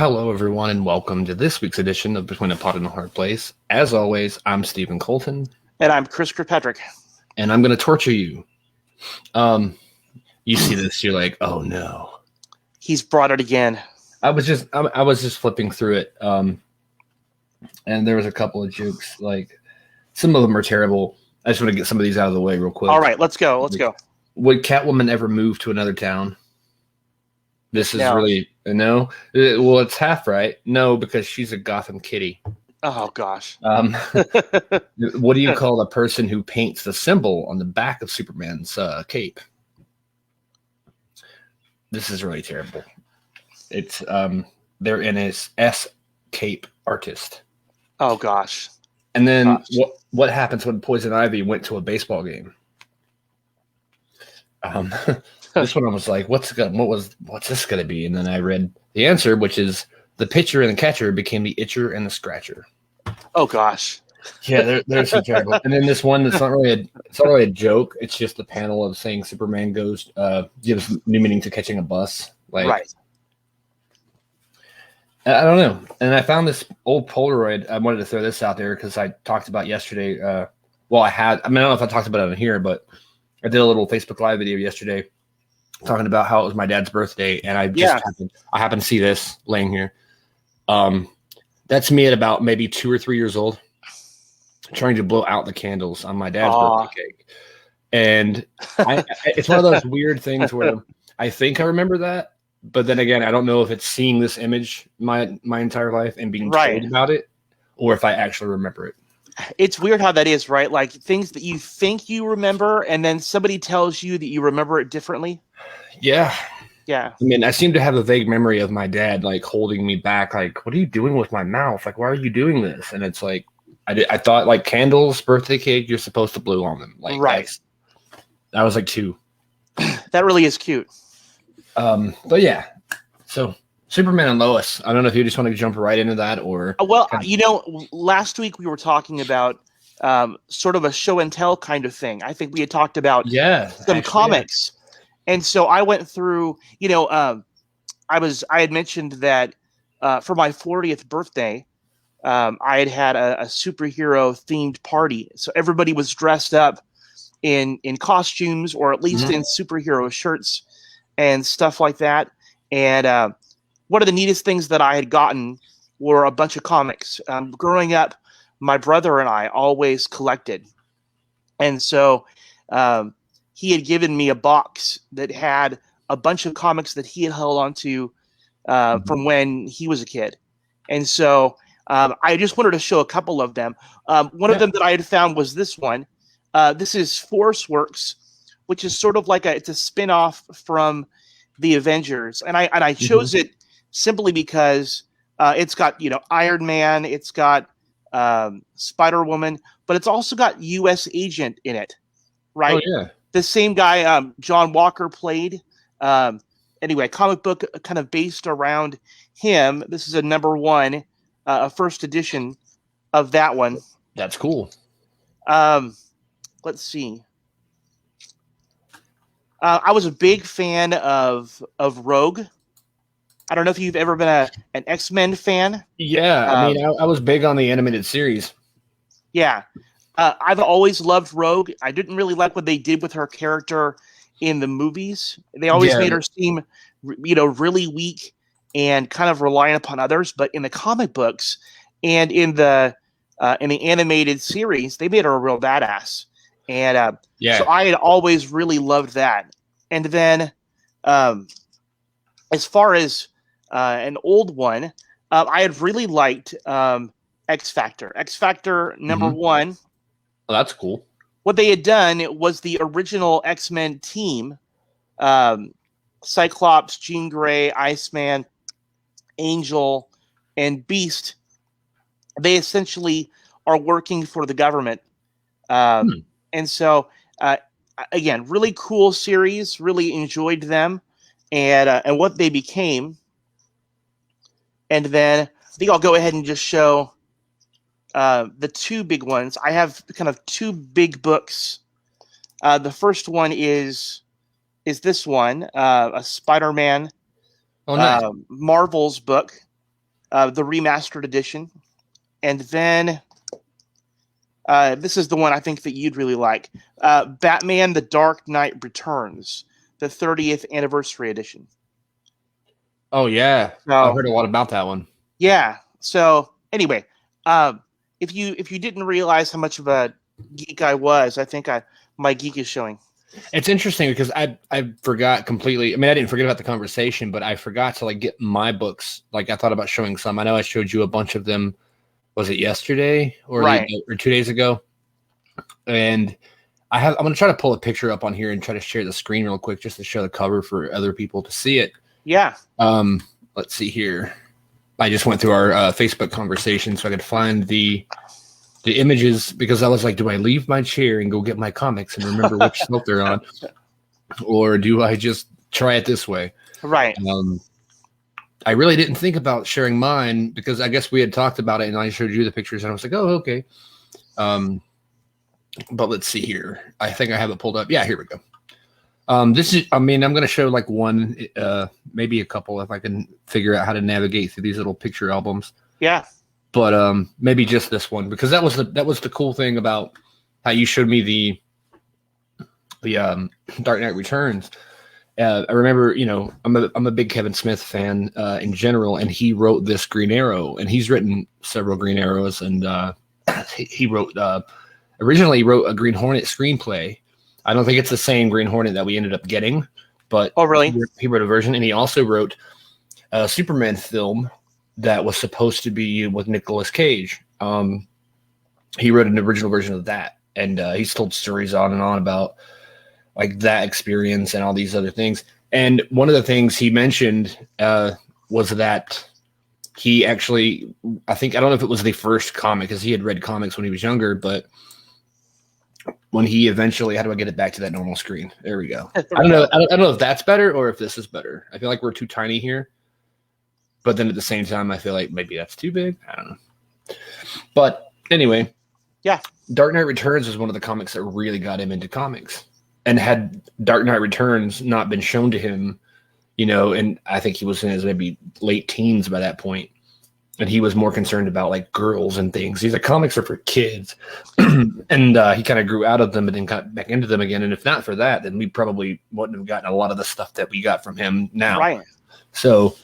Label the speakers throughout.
Speaker 1: Hello, everyone, and welcome to this week's edition of Between a Pot and a Hard Place. As always, I'm Stephen Colton.
Speaker 2: And I'm Chris Kirkpatrick.
Speaker 1: And I'm going to torture you. You see this, you're like, oh no.
Speaker 2: He's brought it again.
Speaker 1: I was just flipping through it, and there was a couple of jokes. Like, some of them are terrible. I just want to get some of these out of the way real quick.
Speaker 2: All right, let's go.
Speaker 1: Would Catwoman ever move to another town? This is really no. Well, it's half right. No, because she's a Gotham kitty.
Speaker 2: Oh gosh.
Speaker 1: What do you call the person who paints the symbol on the back of Superman's cape? This is really terrible. It's they're in his S cape artist.
Speaker 2: Oh gosh.
Speaker 1: And then what happens when Poison Ivy went to a baseball game? This one I was like, what's this gonna be? And then I read the answer, which is the pitcher and the catcher became the itcher and the scratcher.
Speaker 2: Oh gosh.
Speaker 1: Yeah, they're so terrible. And then this one that's not really a joke. It's just a panel of saying Superman gives new meaning to catching a bus. Like, right. I don't know. And I found this old Polaroid. I wanted to throw this out there because I talked about yesterday. I don't know if I talked about it on here, but I did a little Facebook Live video yesterday talking about how it was my dad's birthday, and I happened to see this laying here. That's me at about maybe 2 or 3 years old, trying to blow out the candles on my dad's birthday cake. And it's one of those weird things where I think I remember that, but then again, I don't know if it's seeing this image my entire life and being told about it, or if I actually remember it.
Speaker 2: It's weird how that is, right? Like things that you think you remember, and then somebody tells you that you remember it differently.
Speaker 1: Yeah.
Speaker 2: Yeah.
Speaker 1: I mean, I seem to have a vague memory of my dad, like, holding me back, like, what are you doing with my mouth? Like, why are you doing this? And it's like, I thought, like, candles, birthday cake, you're supposed to blow on them. Like,
Speaker 2: right.
Speaker 1: I was like 2.
Speaker 2: That really is cute.
Speaker 1: But yeah. So Superman and Lois. I don't know if you just want to jump right into that or.
Speaker 2: Last week we were talking about sort of a show and tell kind of thing. I think we had talked about some comics. Yeah. And so I went through, I had mentioned that for my 40th birthday, I had a superhero themed party. So everybody was dressed up in costumes, or at least in superhero shirts and stuff like that. And one of the neatest things that I had gotten were a bunch of comics. Growing up, my brother and I always collected. And so he had given me a box that had a bunch of comics that he had held onto from when he was a kid. And so I just wanted to show a couple of them. One of them that I had found was this one. This is Force Works, which is sort of like it's a spin-off from the Avengers. And I chose it simply because it's got, Iron Man, it's got Spider-Woman, but it's also got U.S. Agent in it, right?
Speaker 1: Oh, yeah.
Speaker 2: The same guy John Walker played. Anyway, comic book kind of based around him. This is a number 1, a first edition of that one.
Speaker 1: That's cool.
Speaker 2: Let's see. I was a big fan of Rogue. I don't know if you've ever been an X-Men fan.
Speaker 1: Yeah, I mean, I was big on the animated series.
Speaker 2: Yeah. I've always loved Rogue. I didn't really like what they did with her character in the movies. They always made her seem, really weak and kind of reliant upon others. But in the comic books and in the animated series, they made her a real badass. And so I had always really loved that. And then as far as an old one, I had really liked X Factor. X Factor number 1.
Speaker 1: Oh, that's cool.
Speaker 2: What they had done was the original X-Men team, Cyclops, Jean Grey, Iceman, Angel, and Beast. They essentially are working for the government. And so, again, really cool series, really enjoyed them and what they became. And then I think I'll go ahead and just show the 2 big ones. I have kind of 2 big books. The first one is this one, a Spider-Man Marvel's book. the remastered edition, and then this is the one I think that you'd really like, Batman: The Dark Knight Returns, the 30th anniversary edition.
Speaker 1: Oh yeah, I've heard a lot about that one.
Speaker 2: Yeah. So anyway, if you didn't realize how much of a geek I was, I think my geek is showing.
Speaker 1: It's interesting because I forgot completely. I mean, I didn't forget about the conversation, but I forgot to like get my books. Like I thought about showing some. I know I showed you a bunch of them. Was it yesterday or 2 days ago? And I'm going to try to pull a picture up on here and try to share the screen real quick just to show the cover for other people to see it.
Speaker 2: Yeah.
Speaker 1: Let's see here. I just went through our Facebook conversation so I could find the images because I was like, do I leave my chair and go get my comics and remember which shelf they're on? Or do I just try it this way?
Speaker 2: Right.
Speaker 1: I really didn't think about sharing mine because I guess we had talked about it and I showed you the pictures and I was like, oh, okay. But let's see here. I think I have it pulled up. Yeah, here we go. I'm going to show like one, maybe a couple if I can figure out how to navigate through these little picture albums.
Speaker 2: Yeah.
Speaker 1: But maybe just this one because that was the cool thing about how you showed me the Dark Knight Returns. I remember, I'm a big Kevin Smith fan in general, and he wrote this Green Arrow, and he's written several Green Arrows, and he wrote originally wrote a Green Hornet screenplay. I don't think it's the same Green Hornet that we ended up getting, but
Speaker 2: really?
Speaker 1: He wrote a version, and he also wrote a Superman film that was supposed to be with Nicolas Cage. He wrote an original version of that, and he's told stories on and on about like that experience and all these other things. And one of the things he mentioned was that he actually, I don't know if it was the first comic because he had read comics when he was younger, but when he eventually, how do I get it back to that normal screen? There we go. I don't know if that's better or if this is better. I feel like we're too tiny here, but then at the same time, I feel like maybe that's too big. I don't know. But anyway,
Speaker 2: yeah,
Speaker 1: Dark Knight Returns was one of the comics that really got him into comics. And had Dark Knight Returns not been shown to him, and I think he was in his maybe late teens by that point, and he was more concerned about like girls and things. He's like, comics are for kids, and he kind of grew out of them and then got back into them again. And if not for that, then we probably wouldn't have gotten a lot of the stuff that we got from him now.
Speaker 2: Right.
Speaker 1: So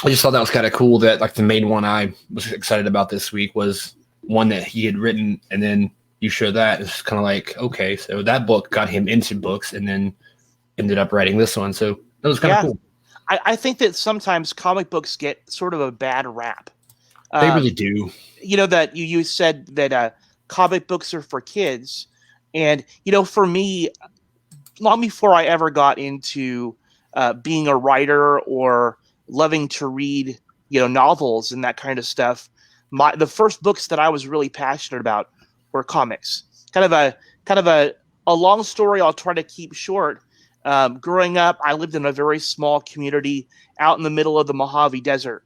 Speaker 1: I just thought that was kind of cool that like the main one I was excited about this week was one that he had written, and then you show that, it's kind of like, okay, so that book got him into books and then ended up writing this one. So that was kind of cool.
Speaker 2: I think that sometimes comic books get sort of a bad rap.
Speaker 1: They really do.
Speaker 2: That you said that comic books are for kids. And, for me, long before I ever got into being a writer or loving to read, novels and that kind of stuff, the first books that I was really passionate about were comics. Kind of a long story I'll try to keep short. Growing up, I lived in a very small community out in the middle of the Mojave Desert.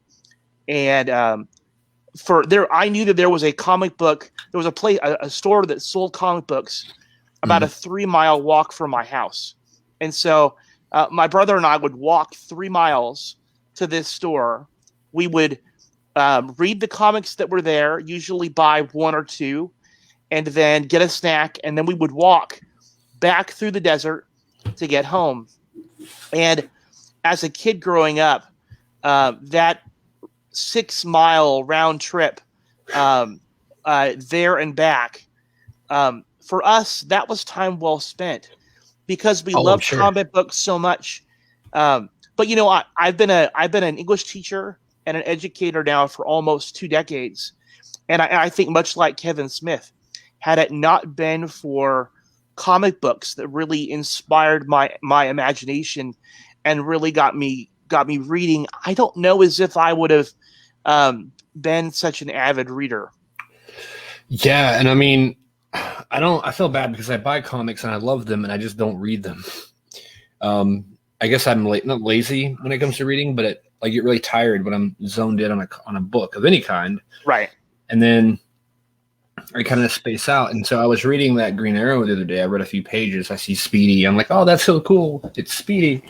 Speaker 2: And I knew that there was a comic book, there was a store that sold comic books about a 3-mile walk from my house. And so my brother and I would walk 3 miles to this store. We would read the comics that were there, usually buy 1 or 2, and then get a snack, and then we would walk back through the desert to get home. And as a kid growing up, that 6-mile round trip there and back, for us, that was time well spent because we loved comic books so much. But I've been an English teacher and an educator now for almost 2 decades, and I think much like Kevin Smith, had it not been for comic books that really inspired my imagination and really got me reading, I don't know as if I would have been such an avid reader.
Speaker 1: Yeah, and I mean, I feel bad because I buy comics and I love them and I just don't read them. I guess I'm not lazy when it comes to reading, but I get really tired when I'm zoned in on a book of any kind.
Speaker 2: Right.
Speaker 1: And then I kind of space out. And so I was reading that Green Arrow the other day. I read a few pages. I see Speedy. I'm like, oh, that's so cool. It's Speedy.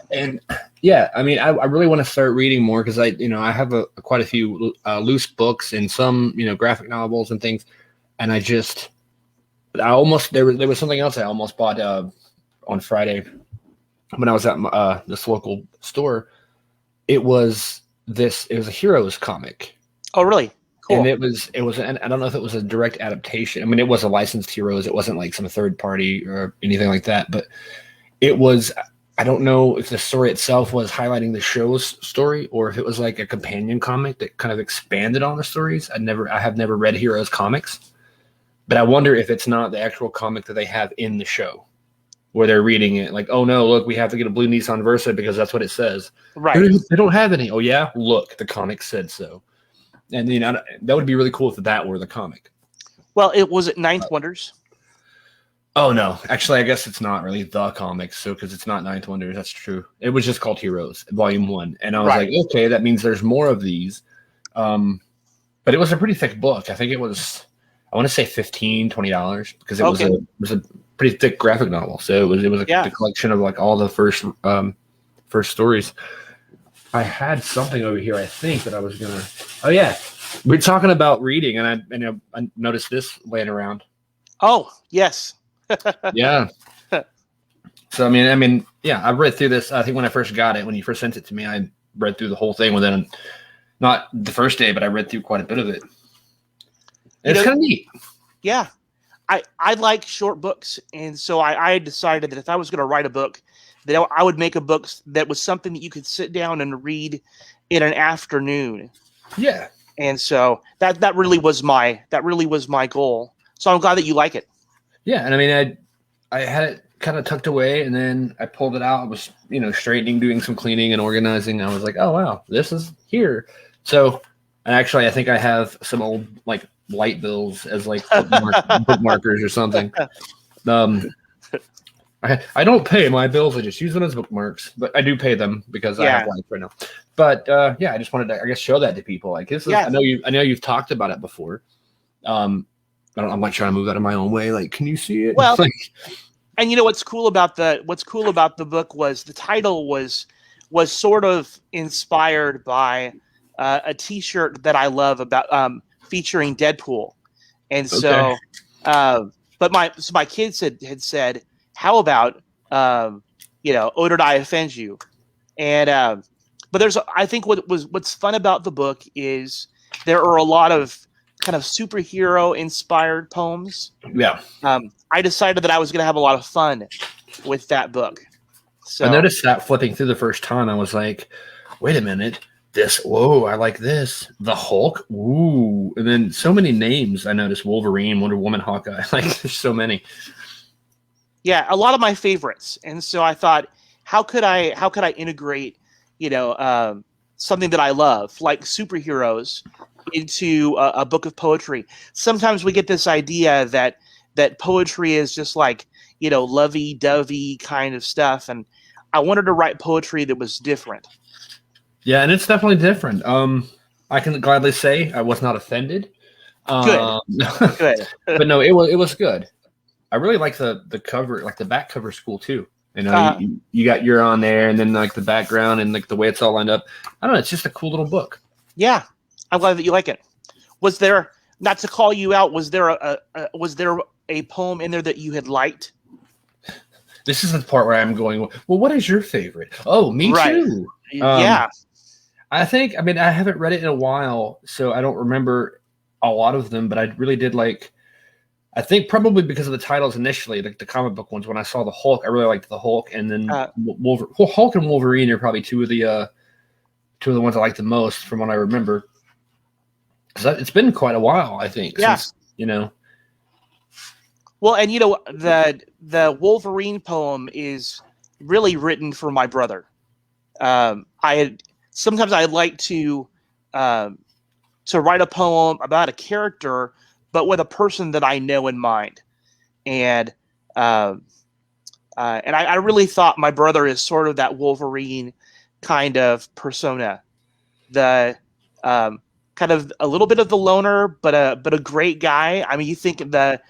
Speaker 1: And Yeah, I mean, I really want to start reading more because I have quite a few loose books and some, graphic novels and things, and I almost there was something else I almost bought on Friday when I was at this local store. It was a Heroes comic.
Speaker 2: Oh, really? Cool.
Speaker 1: And and I don't know if it was a direct adaptation. I mean, it was a licensed Heroes. It wasn't like some third party or anything like that, but it was. I don't know if the story itself was highlighting the show's story or if it was like a companion comic that kind of expanded on the stories. I have never read Heroes comics, but I wonder if it's not the actual comic that they have in the show where they're reading it like, oh no, look, we have to get a blue Nissan Versa because that's what it says.
Speaker 2: Right.
Speaker 1: They don't have any. Oh yeah, look, the comic said so. And that would be really cool if that were the comic.
Speaker 2: Well, it was Ninth Wonders.
Speaker 1: Oh no, actually, I guess it's not really the comic. So because it's not Ninth Wonders, that's true. It was just called Heroes, Volume 1, and I was like, okay, that means there's more of these. But it was a pretty thick book. I think it was, I want to say $15-$20 because it was a pretty thick graphic novel. So it was a collection of like all the first stories. I had something over here, I think, that I was gonna. Oh yeah, we're talking about reading, and I noticed this laying around.
Speaker 2: Oh yes.
Speaker 1: Yeah. So I mean, yeah, I read through this. I think when I first got it, when you first sent it to me, I read through the whole thing within not the first day, but I read through quite a bit of it. And it's kind of neat.
Speaker 2: Yeah, I like short books, and so I decided that if I was going to write a book, that I would make a book that was something that you could sit down and read in an afternoon.
Speaker 1: Yeah.
Speaker 2: And so that really was my goal. So I'm glad that you like it.
Speaker 1: Yeah, and I mean, I had it kind of tucked away, and then I pulled it out. I was, straightening, doing some cleaning and organizing. I was like, oh wow, this is here. So, and actually, I think I have some old like light bills as like bookmarkers or something. I don't pay my bills. I just use them as bookmarks, but I do pay them because I have lights right now. But I just wanted to, I guess, show that to people. Like this is, I know you've talked about it before. I'm not trying to move that in my own way. Like, can you see it?
Speaker 2: Well, and what's cool about the book was the title was sort of inspired by a T-shirt that I love about featuring Deadpool, and so but my kids had said, how about oh, did I offend you? And but I think what's fun about the book is there are a lot of kind of superhero inspired poems.
Speaker 1: Yeah.
Speaker 2: I decided that I was going to have a lot of fun with that book. So
Speaker 1: I noticed that flipping through the first time, I was like, wait a minute, whoa, I like this. The Hulk, ooh. And then so many names I noticed: Wolverine, Wonder Woman, Hawkeye. Like there's so many.
Speaker 2: Yeah, a lot of my favorites. And so I thought, how could I integrate, something that I love, like superheroes, into a book of poetry? Sometimes we get this idea that poetry is just like, lovey-dovey kind of stuff, and I wanted to write poetry that was different.
Speaker 1: Yeah, and it's definitely different. I can gladly say I was not offended.
Speaker 2: Good. Good.
Speaker 1: But no, it was good. I really like the cover, like the back cover is cool too. You got your on there, and then like the background and like the way it's all lined up. I don't know. It's just a cool little book.
Speaker 2: Yeah, I'm glad that you like it. Was there, not to call you out, was there a poem in there that you had liked?
Speaker 1: This is the part where I'm going, well, what is your favorite? Oh, me too.
Speaker 2: Yeah.
Speaker 1: I think, I haven't read it in a while, so I don't remember a lot of them, but I really did like, I think probably because of the titles initially, like the comic book ones, when I saw the Hulk, I really liked the Hulk, and then Hulk and Wolverine are probably two of the ones I like the most from what I remember. Because it's been quite a while, I think.
Speaker 2: Yeah.
Speaker 1: Since,
Speaker 2: Well, and the Wolverine poem is really written for my brother. Sometimes I like to write a poem about a character, but with a person that I know in mind, and I really thought my brother is sort of that Wolverine kind of persona, the kind of a little bit of the loner, but a great guy. I mean, you think of the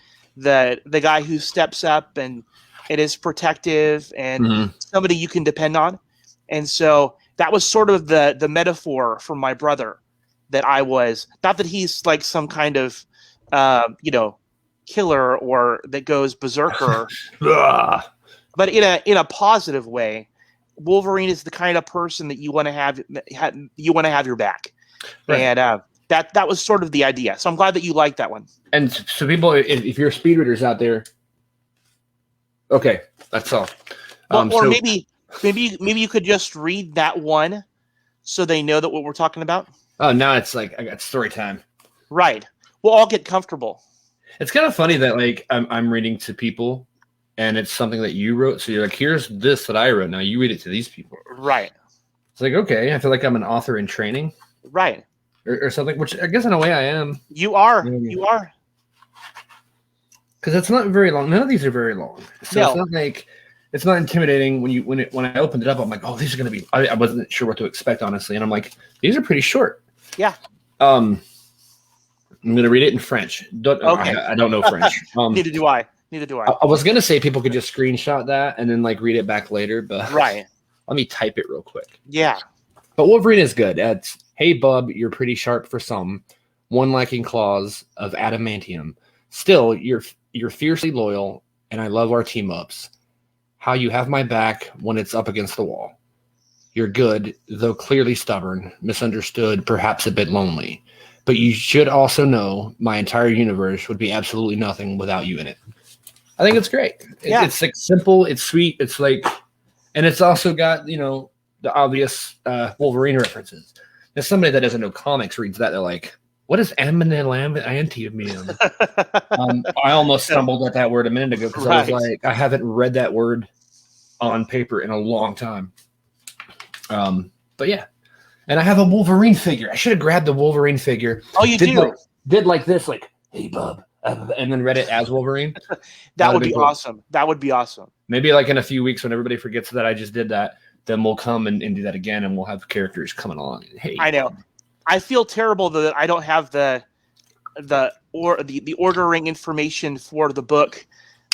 Speaker 2: guy who steps up and is protective and somebody you can depend on. And so that was sort of the metaphor for my brother, that I was, not that he's like some kind of, killer or that goes berserker, but in a positive way. Wolverine is the kind of person that you want to have your back. Right. And that was sort of the idea. So I'm glad that you liked that one.
Speaker 1: And so people, if you're speed readers out there, okay, that's all.
Speaker 2: Or maybe you could just read that one so they know that what we're talking about.
Speaker 1: Oh, now it's like I got story time.
Speaker 2: Right. We'll all get comfortable.
Speaker 1: It's kind of funny that like I'm reading to people and it's something that you wrote. So you're like, here's this that I wrote. Now you read it to these people.
Speaker 2: Right.
Speaker 1: It's like, okay, I feel like I'm an author in training.
Speaker 2: Right.
Speaker 1: Or something, which I guess in a way I am.
Speaker 2: You are. You are.
Speaker 1: Because it's not very long. None of these are very long. So It's not like, it's not intimidating when I opened it up. I'm like, oh, these are going to be, I wasn't sure what to expect, honestly. And I'm like, these are pretty short.
Speaker 2: Yeah.
Speaker 1: I'm going to read it in French.
Speaker 2: Okay.
Speaker 1: I don't know French.
Speaker 2: Neither do I.
Speaker 1: I was going to say people could just screenshot that and then like read it back later, but
Speaker 2: right.
Speaker 1: Let me type it real quick.
Speaker 2: Yeah.
Speaker 1: But Wolverine is good. It's, hey, bub, you're pretty sharp for some. One lacking claws of adamantium. Still, you're fiercely loyal, and I love our team-ups. How you have my back when it's up against the wall. You're good, though clearly stubborn, misunderstood, perhaps a bit lonely. But you should also know my entire universe would be absolutely nothing without you in it. I think it's great.
Speaker 2: Yeah.
Speaker 1: It's like simple, it's sweet, it's like, and it's also got, the obvious Wolverine references. If somebody that doesn't know comics reads that, they're like, what is adamantium? I almost stumbled at that word a minute ago because I was like, I haven't read that word on paper in a long time. But yeah. And I have a Wolverine figure. I should have grabbed the Wolverine figure.
Speaker 2: Oh, you do?
Speaker 1: Did like this, like, hey, bub. And then read it as Wolverine.
Speaker 2: That would be cool. Awesome. That would be awesome.
Speaker 1: Maybe like in a few weeks when everybody forgets that I just did that, then we'll come and do that again, and we'll have characters coming along. Hey,
Speaker 2: I know. I feel terrible that I don't have the ordering information for the book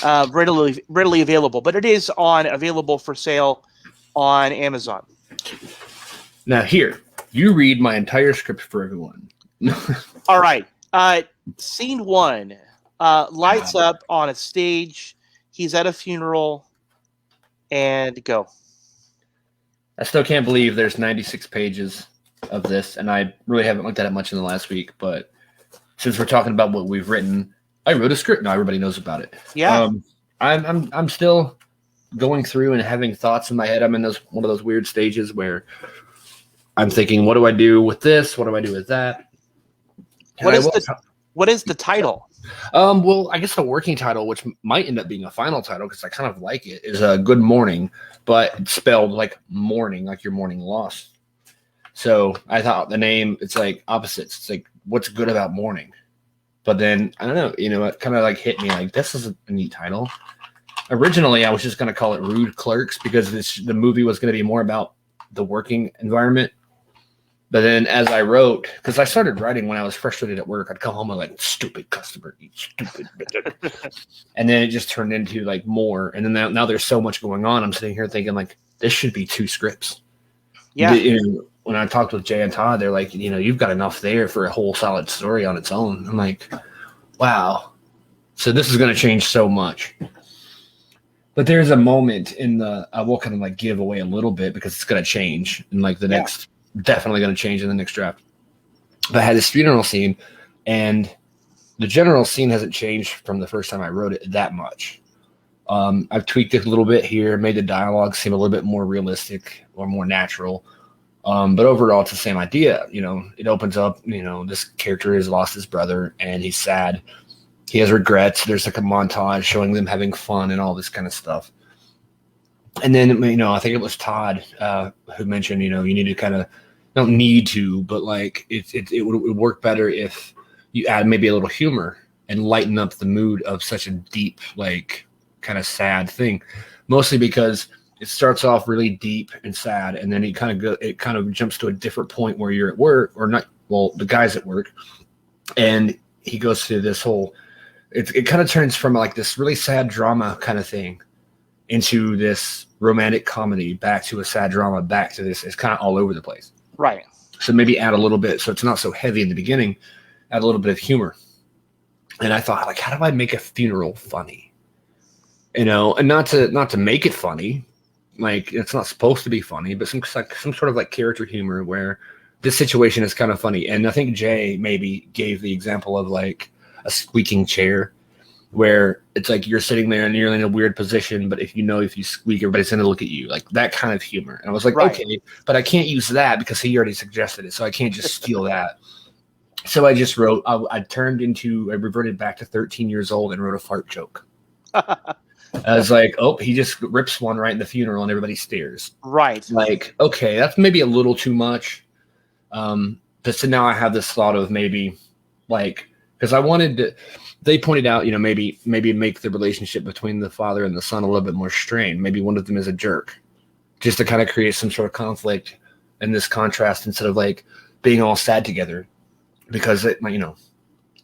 Speaker 2: readily available, but it is available for sale on Amazon.
Speaker 1: Now here, you read my entire script for everyone.
Speaker 2: All right. Scene 1. Lights up on a stage. He's at a funeral, and go.
Speaker 1: I still can't believe there's 96 pages of this, and I really haven't looked at it much in the last week, but since we're talking about what we've written, I wrote a script. Now everybody knows about it.
Speaker 2: Yeah.
Speaker 1: I'm still going through and having thoughts in my head. I'm in one of those weird stages where I'm thinking, what do I do with this? What do I do with that?
Speaker 2: What is the title?
Speaker 1: Well, I guess the working title, which might end up being a final title because I kind of like it, is Good Morning, but it's spelled like morning, like your morning loss. So I thought the name, it's like opposites. It's like, what's good about morning? But then, I don't know, it kind of like hit me like, this is a neat title. Originally, I was just going to call it Rude Clerks because the movie was going to be more about the working environment. But then as I wrote, because I started writing when I was frustrated at work, I'd come home and like, stupid customer, you stupid. And then it just turned into like more. And then now there's so much going on. I'm sitting here thinking like, this should be 2 scripts.
Speaker 2: Yeah.
Speaker 1: When I talked with Jay and Todd, they're like, you've got enough there for a whole solid story on its own. I'm like, wow. So this is going to change so much. But there's a moment I will kind of like give away a little bit because it's going to change in like the next, definitely going to change in the next draft. But I had this funeral scene, and the general scene hasn't changed from the first time I wrote it that much. I've tweaked it a little bit here, made the dialogue seem a little bit more realistic or more natural. But overall, it's the same idea. It opens up, this character has lost his brother and he's sad. He has regrets. There's like a montage showing them having fun and all this kind of stuff. And then, I think it was Todd who mentioned, you need to kind of, don't need to, but like it would work better if you add maybe a little humor and lighten up the mood of such a deep, like kind of sad thing. Mostly because it starts off really deep and sad, and then it kind of jumps to a different point where you're at work, or not. Well, the guy's at work, and he goes through this whole. It kind of turns from like this really sad drama kind of thing into this romantic comedy, back to a sad drama, back to this. It's kind of all over the place.
Speaker 2: Right.
Speaker 1: So maybe add a little bit, so it's not so heavy in the beginning, add a little bit of humor. And I thought, like, how do I make a funeral funny? And not to make it funny, like it's not supposed to be funny, but some sort of like character humor where this situation is kind of funny. And I think Jay maybe gave the example of like a squeaking chair, where it's like you're sitting there and you're in a weird position, but if you squeak, everybody's going to look at you, like that kind of humor. And I was like, right. Okay, but I can't use that because he already suggested it, so I can't just steal that. So I just wrote, I reverted back to 13 years old and wrote a fart joke. I was like, oh, he just rips one right in the funeral and everybody stares.
Speaker 2: Right.
Speaker 1: Like, okay, that's maybe a little too much. But so now I have this thought of maybe like, because I wanted to, they pointed out, maybe make the relationship between the father and the son a little bit more strained. Maybe one of them is a jerk, just to kind of create some sort of conflict and this contrast instead of like being all sad together, because it,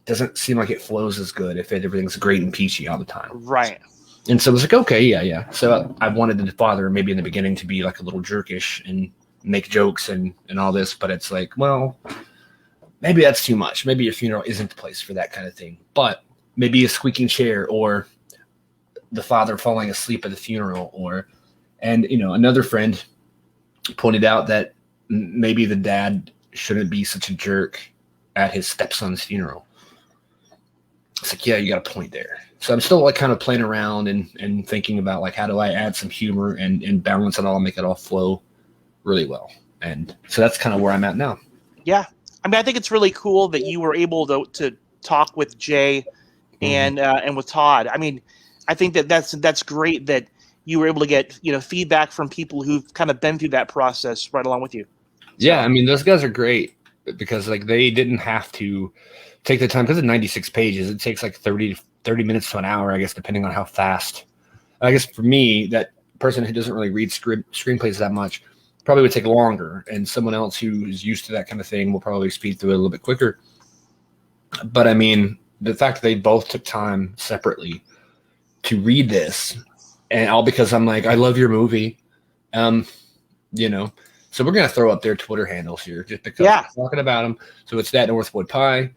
Speaker 1: doesn't seem like it flows as good if everything's great and peachy all the time.
Speaker 2: Right.
Speaker 1: And so it was like, okay, yeah. So I wanted the father maybe in the beginning to be like a little jerkish and make jokes and all this, but it's like, well, maybe that's too much. Maybe your funeral isn't the place for that kind of thing. But maybe a squeaking chair or the father falling asleep at the funeral, and another friend pointed out that maybe the dad shouldn't be such a jerk at his stepson's funeral. It's like, yeah, you got a point there. So I'm still like kind of playing around and thinking about like, how do I add some humor and balance it all and make it all flow really well. And so that's kind of where I'm at now.
Speaker 2: Yeah. I mean, I think it's really cool that you were able to talk with Jay and with Todd. I mean, I think that's great that you were able to get, feedback from people who've kind of been through that process right along with you. So.
Speaker 1: Yeah. I mean, those guys are great because like they didn't have to take the time, because it's 96 pages. It takes like 30 minutes to an hour, I guess, depending on how fast. I guess for me, that person who doesn't really read screenplays that much probably would take longer, and someone else who is used to that kind of thing will probably speed through it a little bit quicker. But I mean, the fact that they both took time separately to read this, and all because I'm like, I love your movie, So we're gonna throw up their Twitter handles here just because we're talking about them. So it's that Northwood Pie,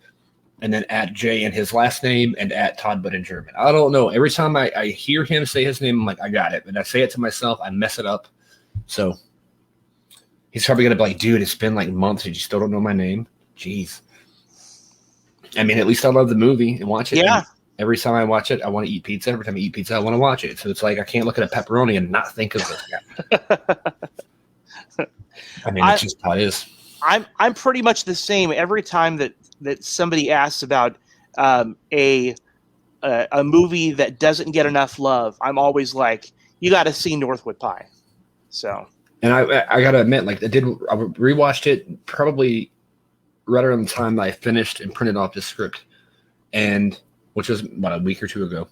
Speaker 1: and then at Jay and his last name, and at Todd But in German. I don't know. Every time I hear him say his name, I'm like, I got it. And I say it to myself, I mess it up. So he's probably going to be like, dude, it's been like months and you still don't know my name. Jeez. I mean, at least I love the movie and watch it.
Speaker 2: Yeah.
Speaker 1: And every time I watch it, I want to eat pizza. Every time I eat pizza, I want to watch it. So it's like I can't look at a pepperoni and not think of this guy. I mean, it's just how it is.
Speaker 2: I'm pretty much the same. Every time that somebody asks about a movie that doesn't get enough love, I'm always like, you got to see Northwood Pie. So, and
Speaker 1: I got to admit, like I rewatched it probably right around the time that I finished and printed off the script, and which was about a week or two ago.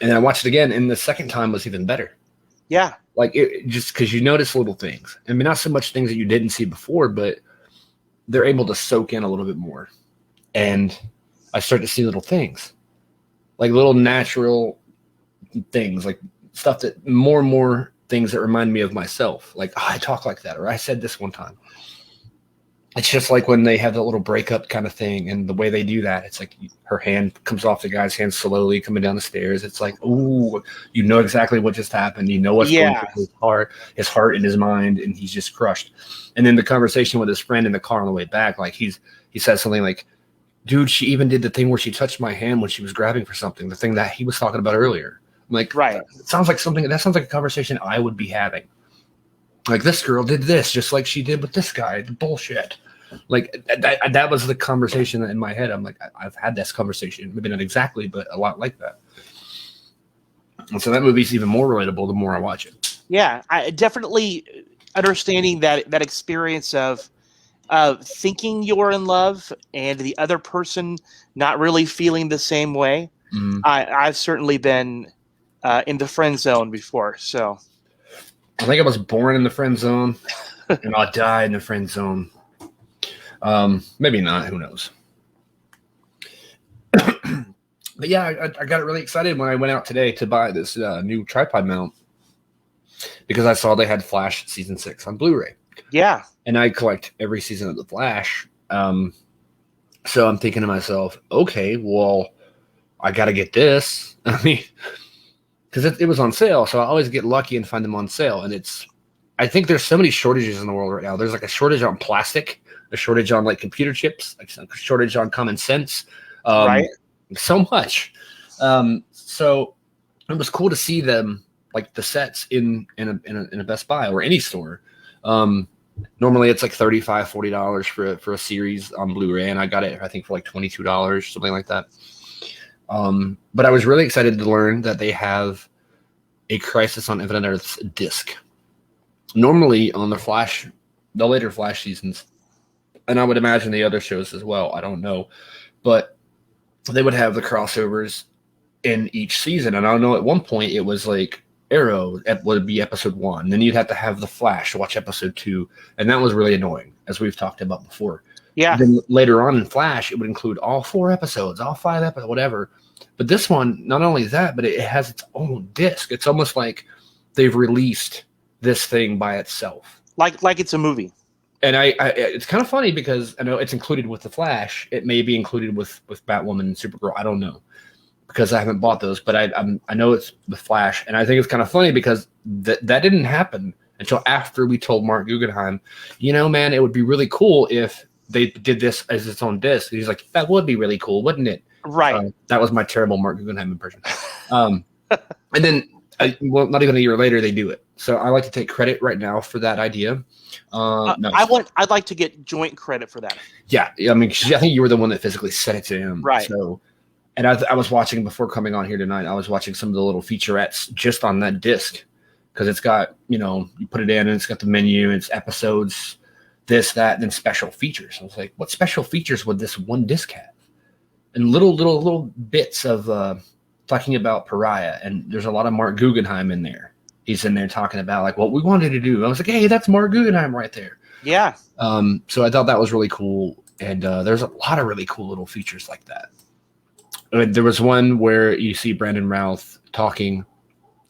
Speaker 1: And then I watched it again, and the second time was even better.
Speaker 2: Yeah.
Speaker 1: Like it just because you notice little things. I mean, not so much things that you didn't see before, but they're able to soak in a little bit more. And I start to see little things, like little natural things, like stuff that more and more things that remind me of myself. Like, oh, I talk like that, or I said this one time. It's just like when they have that little breakup kind of thing, and the way they do that, it's like her hand comes off the guy's hand slowly coming down the stairs. It's like, ooh, you know exactly what just happened. You know what's going through his heart and his mind, and he's just crushed. And then the conversation with his friend in the car on the way back, like he says something like, dude, she even did the thing where she touched my hand when she was grabbing for something, the thing that he was talking about earlier. I'm like,
Speaker 2: right.
Speaker 1: That sounds like a conversation I would be having. Like, this girl did this just like she did with this guy. The bullshit. Like that was the conversation in my head. I'm like, I've had this conversation, maybe not exactly, but a lot like that. And so that movie's even more relatable the more I watch it.
Speaker 2: Yeah, I definitely understanding that experience of thinking you're in love and the other person not really feeling the same way. Mm-hmm. I've certainly been in the friend zone before. So
Speaker 1: I think I was born in the friend zone, and I'll die in the friend zone. Maybe not. Who knows? But yeah, I got really excited when I went out today to buy this new tripod mount because I saw they had Flash season 6 on Blu-ray.
Speaker 2: Yeah,
Speaker 1: and I collect every season of the Flash. So I'm thinking to myself, okay, well, I got to get this. I mean, because it was on sale, so I always get lucky and find them on sale. And I think there's so many shortages in the world right now. There's like a shortage on plastic, a shortage on like computer chips, like a shortage on common sense.
Speaker 2: right.
Speaker 1: So much. So it was cool to see them, like the sets in a Best Buy or any store. Normally it's like $35, $40 for a series on Blu-ray, and I got it I think for like $22, something like that. But I was really excited to learn that they have a Crisis on Infinite Earths disc. Normally on the later Flash seasons, and I would imagine the other shows as well, I don't know, but they would have the crossovers in each season. And I don't know, at one point it was like Arrow would be episode 1, then you'd have to have the Flash to watch episode 2, and that was really annoying, as we've talked about before.
Speaker 2: Yeah.
Speaker 1: Then later on in Flash, it would include all 4 episodes, all 5 episodes, whatever. But this one, not only that, but it has its own disc. It's almost like they've released this thing by itself,
Speaker 2: like it's a movie.
Speaker 1: And it's kind of funny because I know it's included with the Flash. It may be included with Batwoman and Supergirl. I don't know, because I haven't bought those, but I know it's with Flash, and I think it's kind of funny because that didn't happen until after we told Mark Guggenheim, man, it would be really cool if they did this as its own disc. He's like, that would be really cool, wouldn't it?
Speaker 2: Right.
Speaker 1: That was my terrible Mark Guggenheim impression. And then, not even a year later, they do it. So I like to take credit right now for that idea. No.
Speaker 2: I'd like to get joint credit for that.
Speaker 1: Yeah, I mean, I think you were the one that physically said it to him.
Speaker 2: Right.
Speaker 1: So, and I was watching before coming on here tonight. I was watching some of the little featurettes just on that disc because it's got, you put it in and it's got the menu, it's episodes, this, that, and then special features. I was like, what special features would this one disc have? And little bits of talking about Pariah, and there's a lot of Mark Guggenheim in there. He's in there talking about like what we wanted to do. I was like, hey, that's Mark Guggenheim right there.
Speaker 2: Yeah.
Speaker 1: So I thought that was really cool, and there's a lot of really cool little features like that. There was one where you see Brandon Routh talking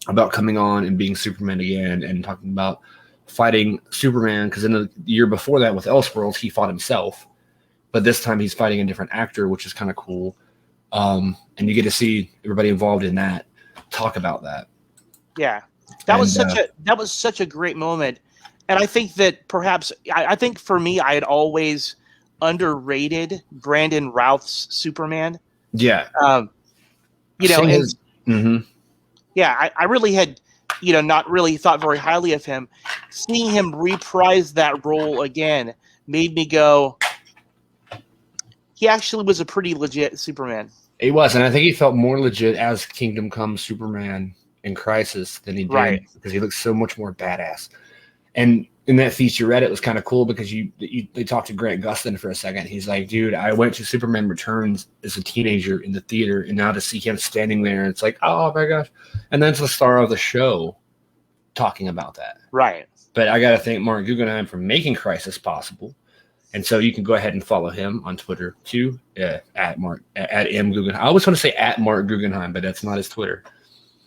Speaker 1: about coming on and being Superman again, and talking about fighting Superman, because in the year before that with Elseworlds, he fought himself. But this time he's fighting a different actor, which is kind of cool. And you get to see everybody involved in that talk about that.
Speaker 2: Yeah, that was such a great moment. And I think that perhaps I think for me, I had always underrated Brandon Routh's Superman.
Speaker 1: Yeah.
Speaker 2: Yeah, I really had, not really thought very highly of him. Seeing him reprise that role again made me go, he actually was a pretty legit Superman.
Speaker 1: He was, and I think he felt more legit as Kingdom Come Superman in Crisis than he did, because he looks so much more badass. And in that featurette, it was kind of cool because they talked to Grant Gustin for a second. He's like, dude, I went to Superman Returns as a teenager in the theater, and now to see him standing there, it's like, oh my gosh. And then it's the star of the show talking about that.
Speaker 2: Right.
Speaker 1: But I got to thank Mark Guggenheim for making Crisis possible. And so you can go ahead and follow him on Twitter too, at M Guggenheim. I always want to say at Mark Guggenheim, but that's not his Twitter.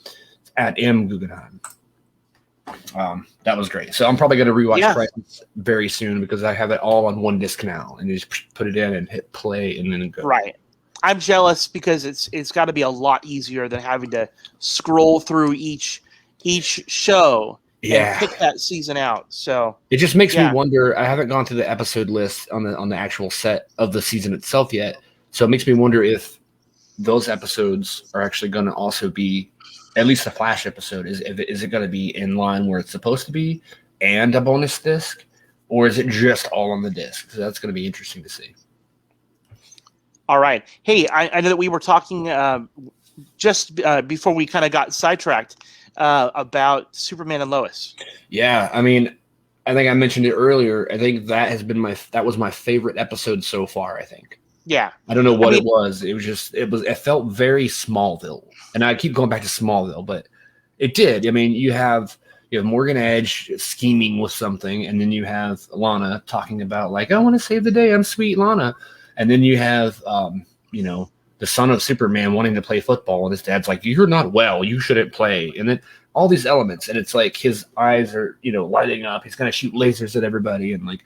Speaker 1: It's at M Guggenheim. That was great. So I'm probably going to rewatch Crisis very soon because I have it all on one disc now, and you just put it in and hit play and then go.
Speaker 2: Right. I'm jealous because it's got to be a lot easier than having to scroll through each show. And pick that season out. So
Speaker 1: it just makes me wonder. I haven't gone to the episode list on the actual set of the season itself yet. So it makes me wonder if those episodes are actually going to also be, at least the Flash episode, is it going to be in line where it's supposed to be and a bonus disc, or is it just all on the disc? So that's going to be interesting to see.
Speaker 2: All right. Hey, I know that we were talking just before we kind of got sidetracked. About Superman and Lois. Yeah,
Speaker 1: I mean, I think I mentioned it earlier. I think that was my favorite episode so far, I think.
Speaker 2: Yeah.
Speaker 1: I don't know what it was. It felt very Smallville. And I keep going back to Smallville, but it did. I mean, you have Morgan Edge scheming with something, and then you have Lana talking about like, I want to save the day. I'm sweet Lana. And then you have the son of Superman wanting to play football, and his dad's like, "You're not well. You shouldn't play." And then all these elements, and it's like his eyes are, lighting up. He's gonna shoot lasers at everybody, and like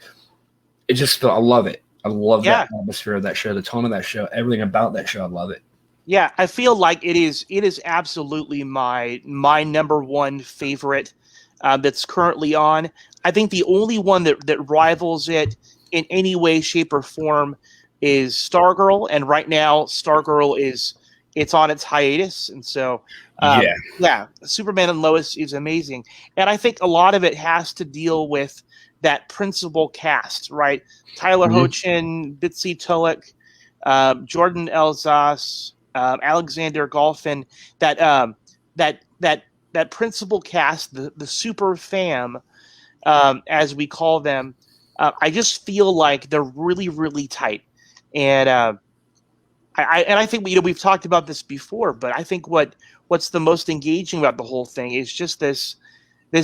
Speaker 1: it just I love it. I love that atmosphere of that show, the tone of that show, everything about that show. I love it.
Speaker 2: Yeah, I feel like it is absolutely my number one favorite that's currently on. I think the only one that rivals it in any way, shape, or form is Stargirl, and right now Stargirl it's on its hiatus, and so Superman and Lois is amazing, and I think a lot of it has to deal with that principal cast, right? Tyler Hoechlin, Bitsy Tulloch, Jordan Elzas, Alexander Golfin, that principal cast, the super fam, as we call them. I just feel like they're really, really tight, and I think we've talked about this before, but I think what's the most engaging about the whole thing is just this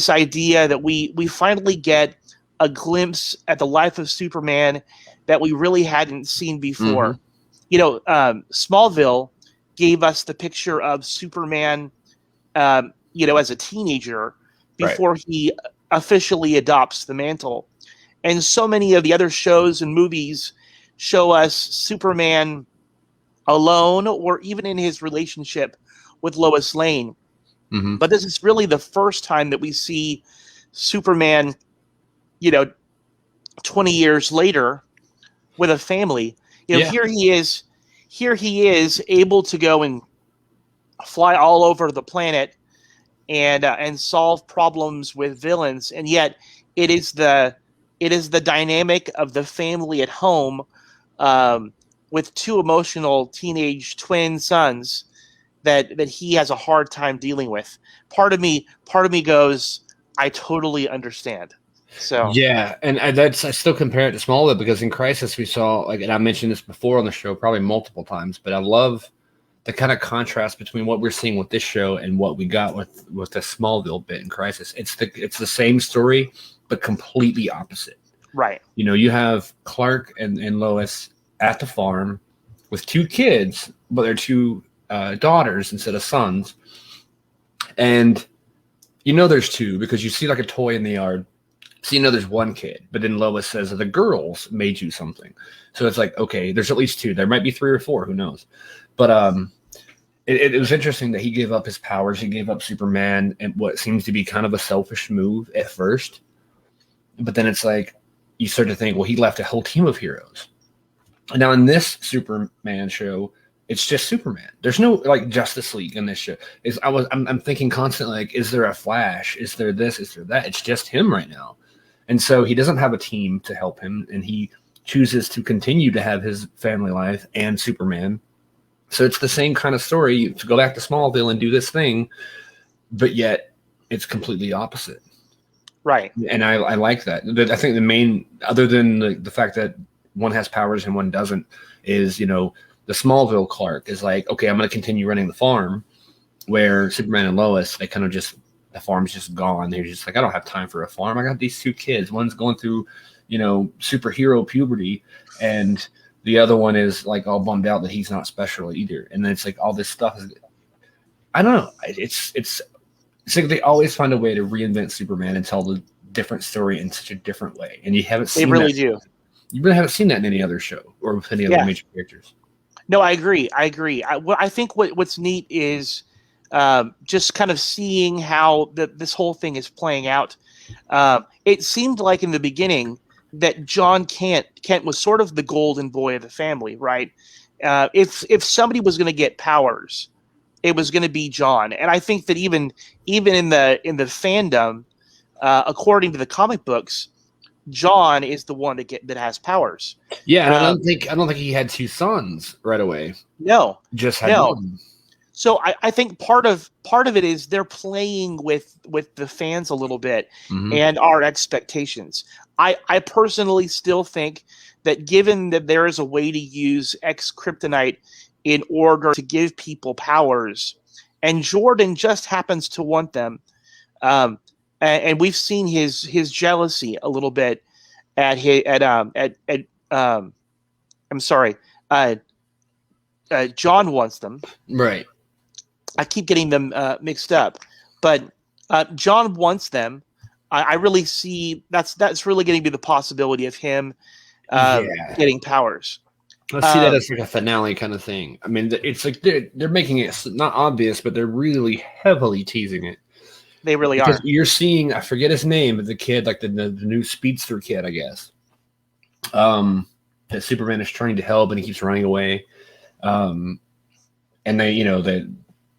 Speaker 2: idea that we finally get a glimpse at the life of Superman that we really hadn't seen before. Smallville gave us the picture of Superman, as a teenager before he officially adopts the mantle. And so many of the other shows and movies show us Superman alone or even in his relationship with Lois Lane. Mm-hmm. But this is really the first time that we see Superman, 20 years later with a family. Here he is able to go and fly all over the planet and solve problems with villains, and yet it is the dynamic of the family at home with two emotional teenage twin sons that he has a hard time dealing with. Part of me goes, I totally understand. So
Speaker 1: and I still compare it to Smallville, because in Crisis we saw, and I mentioned this before on the show probably multiple times, but I love the kind of contrast between what we're seeing with this show and what we got with the Smallville bit in Crisis. It's the same story, but completely opposite.
Speaker 2: Right.
Speaker 1: You have Clark and Lois at the farm with two kids, but they're two daughters instead of sons. And there's two because you see like a toy in the yard. So there's one kid, but then Lois says the girls made you something. So it's like, okay, there's at least two. There might be three or four, who knows? But it was interesting that he gave up his powers. He gave up Superman, and what seems to be kind of a selfish move at first. But then it's like you start to think, well, he left a whole team of heroes. And now in this Superman show, it's just Superman. There's no like Justice League in this show. I'm thinking constantly, like, is there a Flash? Is there this? Is there that? It's just him right now. And so he doesn't have a team to help him, and he chooses to continue to have his family life and Superman. So it's the same kind of story, to go back to Smallville and do this thing, but yet it's completely opposite.
Speaker 2: Right.
Speaker 1: And I like that. I think the main, other than the fact that one has powers and one doesn't, is, the Smallville Clark is like, okay, I'm going to continue running the farm, where Superman and Lois, they kind of just, the farm's just gone. They're just like, I don't have time for a farm. I got these two kids. One's going through, superhero puberty, and the other one is like all bummed out that he's not special either. And then it's like all this stuff is, I don't know. It's like they always find a way to reinvent Superman and tell the different story in such a different way. And you haven't seen
Speaker 2: They really do.
Speaker 1: You really haven't seen that in any other show or with any other major characters.
Speaker 2: No, I agree. I think what's neat is just kind of seeing how this whole thing is playing out. It seemed like in the beginning that John Kent was sort of the golden boy of the family, right? If somebody was going to get powers, it was going to be John. And I think that even in the fandom, according to the comic books, John is the one that has powers.
Speaker 1: Yeah, and I don't think he had two sons right away.
Speaker 2: No,
Speaker 1: just had one.
Speaker 2: So I think part of it is they're playing with the fans a little bit and our expectations. I personally still think that given that there is a way to use X-Kryptonite in order to give people powers, and Jordan just happens to want them, and we've seen his jealousy a little bit John wants them.
Speaker 1: Right.
Speaker 2: I keep getting them mixed up, but John wants them. I really see that's really going to be the possibility of him getting powers.
Speaker 1: I see that as like a finale kind of thing. I mean, it's like they're making it not obvious, but they're really heavily teasing it.
Speaker 2: They really are.
Speaker 1: You're seeing, I forget his name, but the kid, like the new speedster kid, I guess. That Superman is trying to help, and he keeps running away. And they,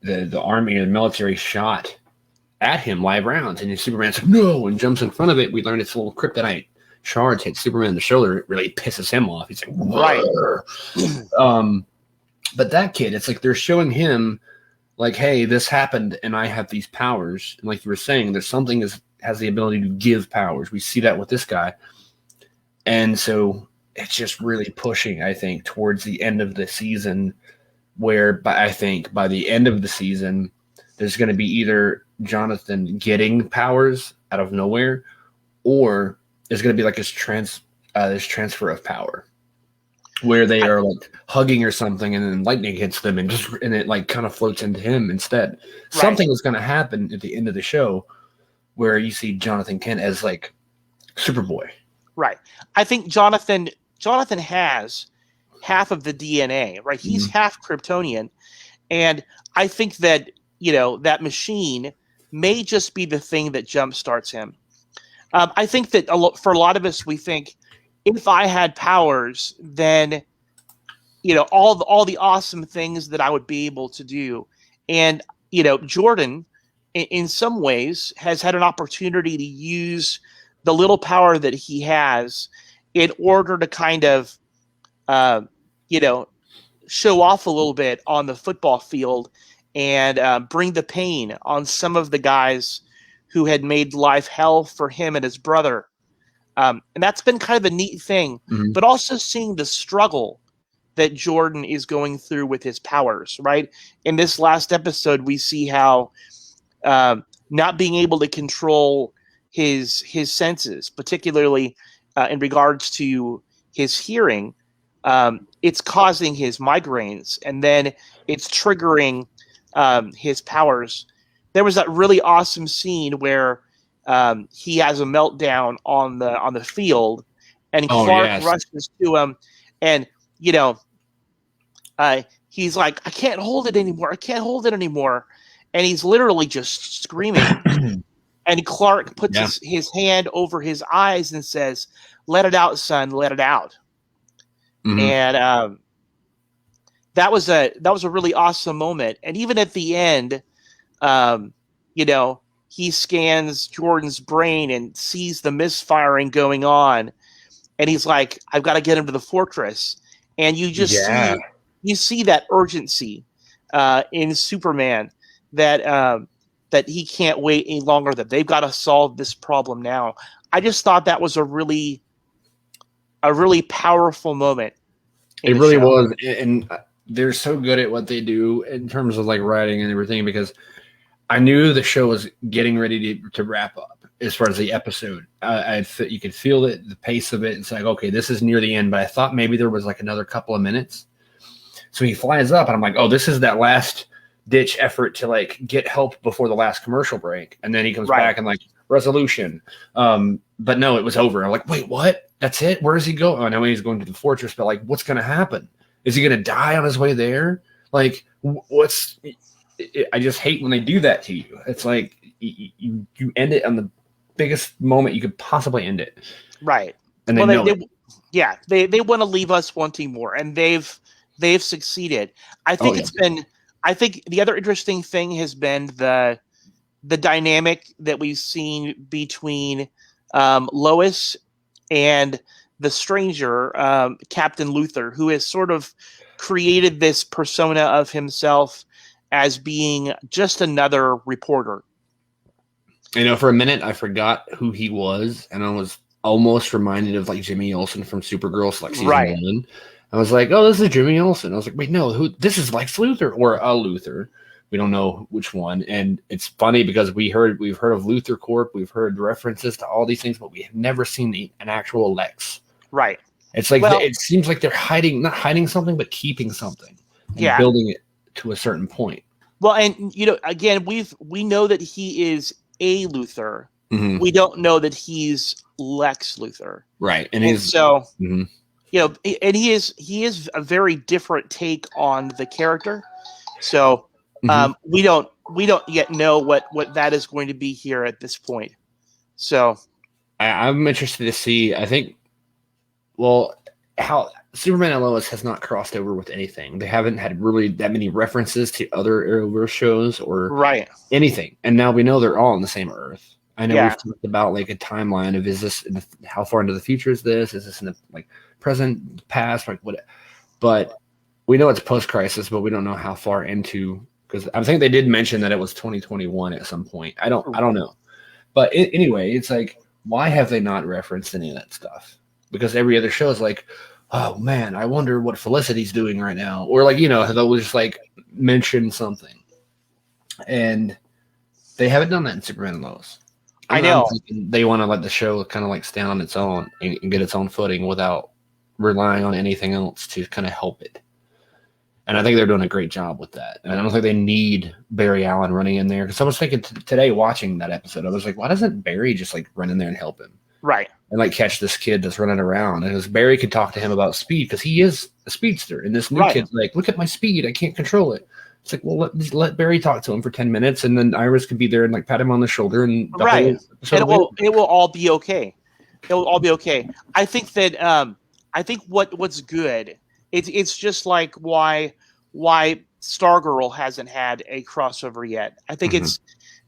Speaker 1: the army or the military shot at him live rounds, and Superman's like, no, and jumps in front of it. We learn it's a little kryptonite charge hits Superman in the shoulder. It really pisses him off. He's like, right. But that kid, it's like they're showing him like, hey, this happened and I have these powers. And like you were saying, there's something that has the ability to give powers. We see that with this guy. And so it's just really pushing, I think, towards the end of the season, where I think by the end of the season, there's going to be either Jonathan getting powers out of nowhere, or there's going to be like this transfer of power where they are like hugging or something, and then lightning hits them, and it like kind of floats into him instead. Right. Something is going to happen at the end of the show where you see Jonathan Kent as like Superboy. Right.
Speaker 2: I think Jonathan has half of the DNA, right? He's half Kryptonian. And I think that, that machine may just be the thing that jumpstarts him. I think that for a lot of us, we think, if I had powers, then, all the awesome things that I would be able to do. And, Jordan, in some ways, has had an opportunity to use the little power that he has in order to kind of, show off a little bit on the football field and bring the pain on some of the guys who had made life hell for him and his brother. And that's been kind of a neat thing, but also seeing the struggle that Jordan is going through with his powers, right? In this last episode, we see how not being able to control his senses, particularly in regards to his hearing, it's causing his migraines, and then it's triggering his powers. There was that really awesome scene where he has a meltdown on the field, and Clark rushes to him, and he's like, I can't hold it anymore. And he's literally just screaming. And Clark puts his hand over his eyes and says, "Let it out, son, let it out." And that was a really awesome moment. And even at the end, he scans Jordan's brain and sees the misfiring going on, and he's like, "I've got to get him to the fortress." And you just see that urgency in Superman that he can't wait any longer, that they've got to solve this problem now. I just thought that was a really powerful moment.
Speaker 1: It really was, and they're so good at what they do in terms of like writing and everything, because I knew the show was getting ready to wrap up as far as the episode. You could feel it, the pace of it. It's like, okay, this is near the end, but I thought maybe there was like another couple of minutes. So he flies up, and I'm like, oh, this is that last ditch effort to like get help before the last commercial break. And then he comes back and like, resolution. But no, it was over. I'm like, wait, what? That's it? Where does he go? Oh, I know he's going to the fortress, but like, what's going to happen? Is he going to die on his way there? Like, I just hate when they do that to you. It's like you end it on the biggest moment you could possibly end it.
Speaker 2: Right.
Speaker 1: And they
Speaker 2: they want to leave us wanting more, and they've succeeded. I think I think the other interesting thing has been the dynamic that we've seen between Lois and the stranger, Captain Luthor, who has sort of created this persona of himself as being just another reporter.
Speaker 1: For a minute, I forgot who he was, and I was almost reminded of like Jimmy Olsen from Supergirl, like season 1. I was like, oh, this is Jimmy Olsen. I was like, wait, no, this is Lex Luthor or a Luthor. We don't know which one. And it's funny because we've heard of Luthor Corp. We've heard references to all these things, but we have never seen an actual Lex.
Speaker 2: Right.
Speaker 1: It's like, it seems like they're not hiding something, but keeping something. and building it to a certain point.
Speaker 2: Well, and again, we know that he is a Luthor.
Speaker 1: Mm-hmm.
Speaker 2: We don't know that he's Lex Luthor,
Speaker 1: right? And
Speaker 2: and he is a very different take on the character. So we don't yet know what that is going to be here at this point. So
Speaker 1: I'm interested to see. I think, well, how Superman and Lois has not crossed over with anything. They haven't had really that many references to other Arrowverse shows or anything. And now we know they're all on the same Earth. I know we've talked about like a timeline of how far into the future is this? Is this in the like present, past, like what? But we know it's post-crisis, but we don't know how far into, because I think they did mention that it was 2021 at some point. I don't know. But anyway, it's like, why have they not referenced any of that stuff? Because every other show is like, oh man, I wonder what Felicity's doing right now. Or like, they'll just like mention something. And they haven't done that in Superman and Lois.
Speaker 2: I know.
Speaker 1: They want to let the show kind of like stand on its own and get its own footing without relying on anything else to kind of help it. And I think they're doing a great job with that. And I don't think they need Barry Allen running in there. Because I was thinking today watching that episode, I was like, why doesn't Barry just like run in there and help him?
Speaker 2: Right.
Speaker 1: And like catch this kid that's running around. And because Barry could talk to him about speed because he is a speedster. And this new kid's like, look at my speed. I can't control it. It's like, well, let Barry talk to him for 10 minutes. And then Iris could be there and like pat him on the shoulder. And
Speaker 2: and it will all be okay. It will all be okay. I think that what's good, it's just like why Stargirl hasn't had a crossover yet. I think it's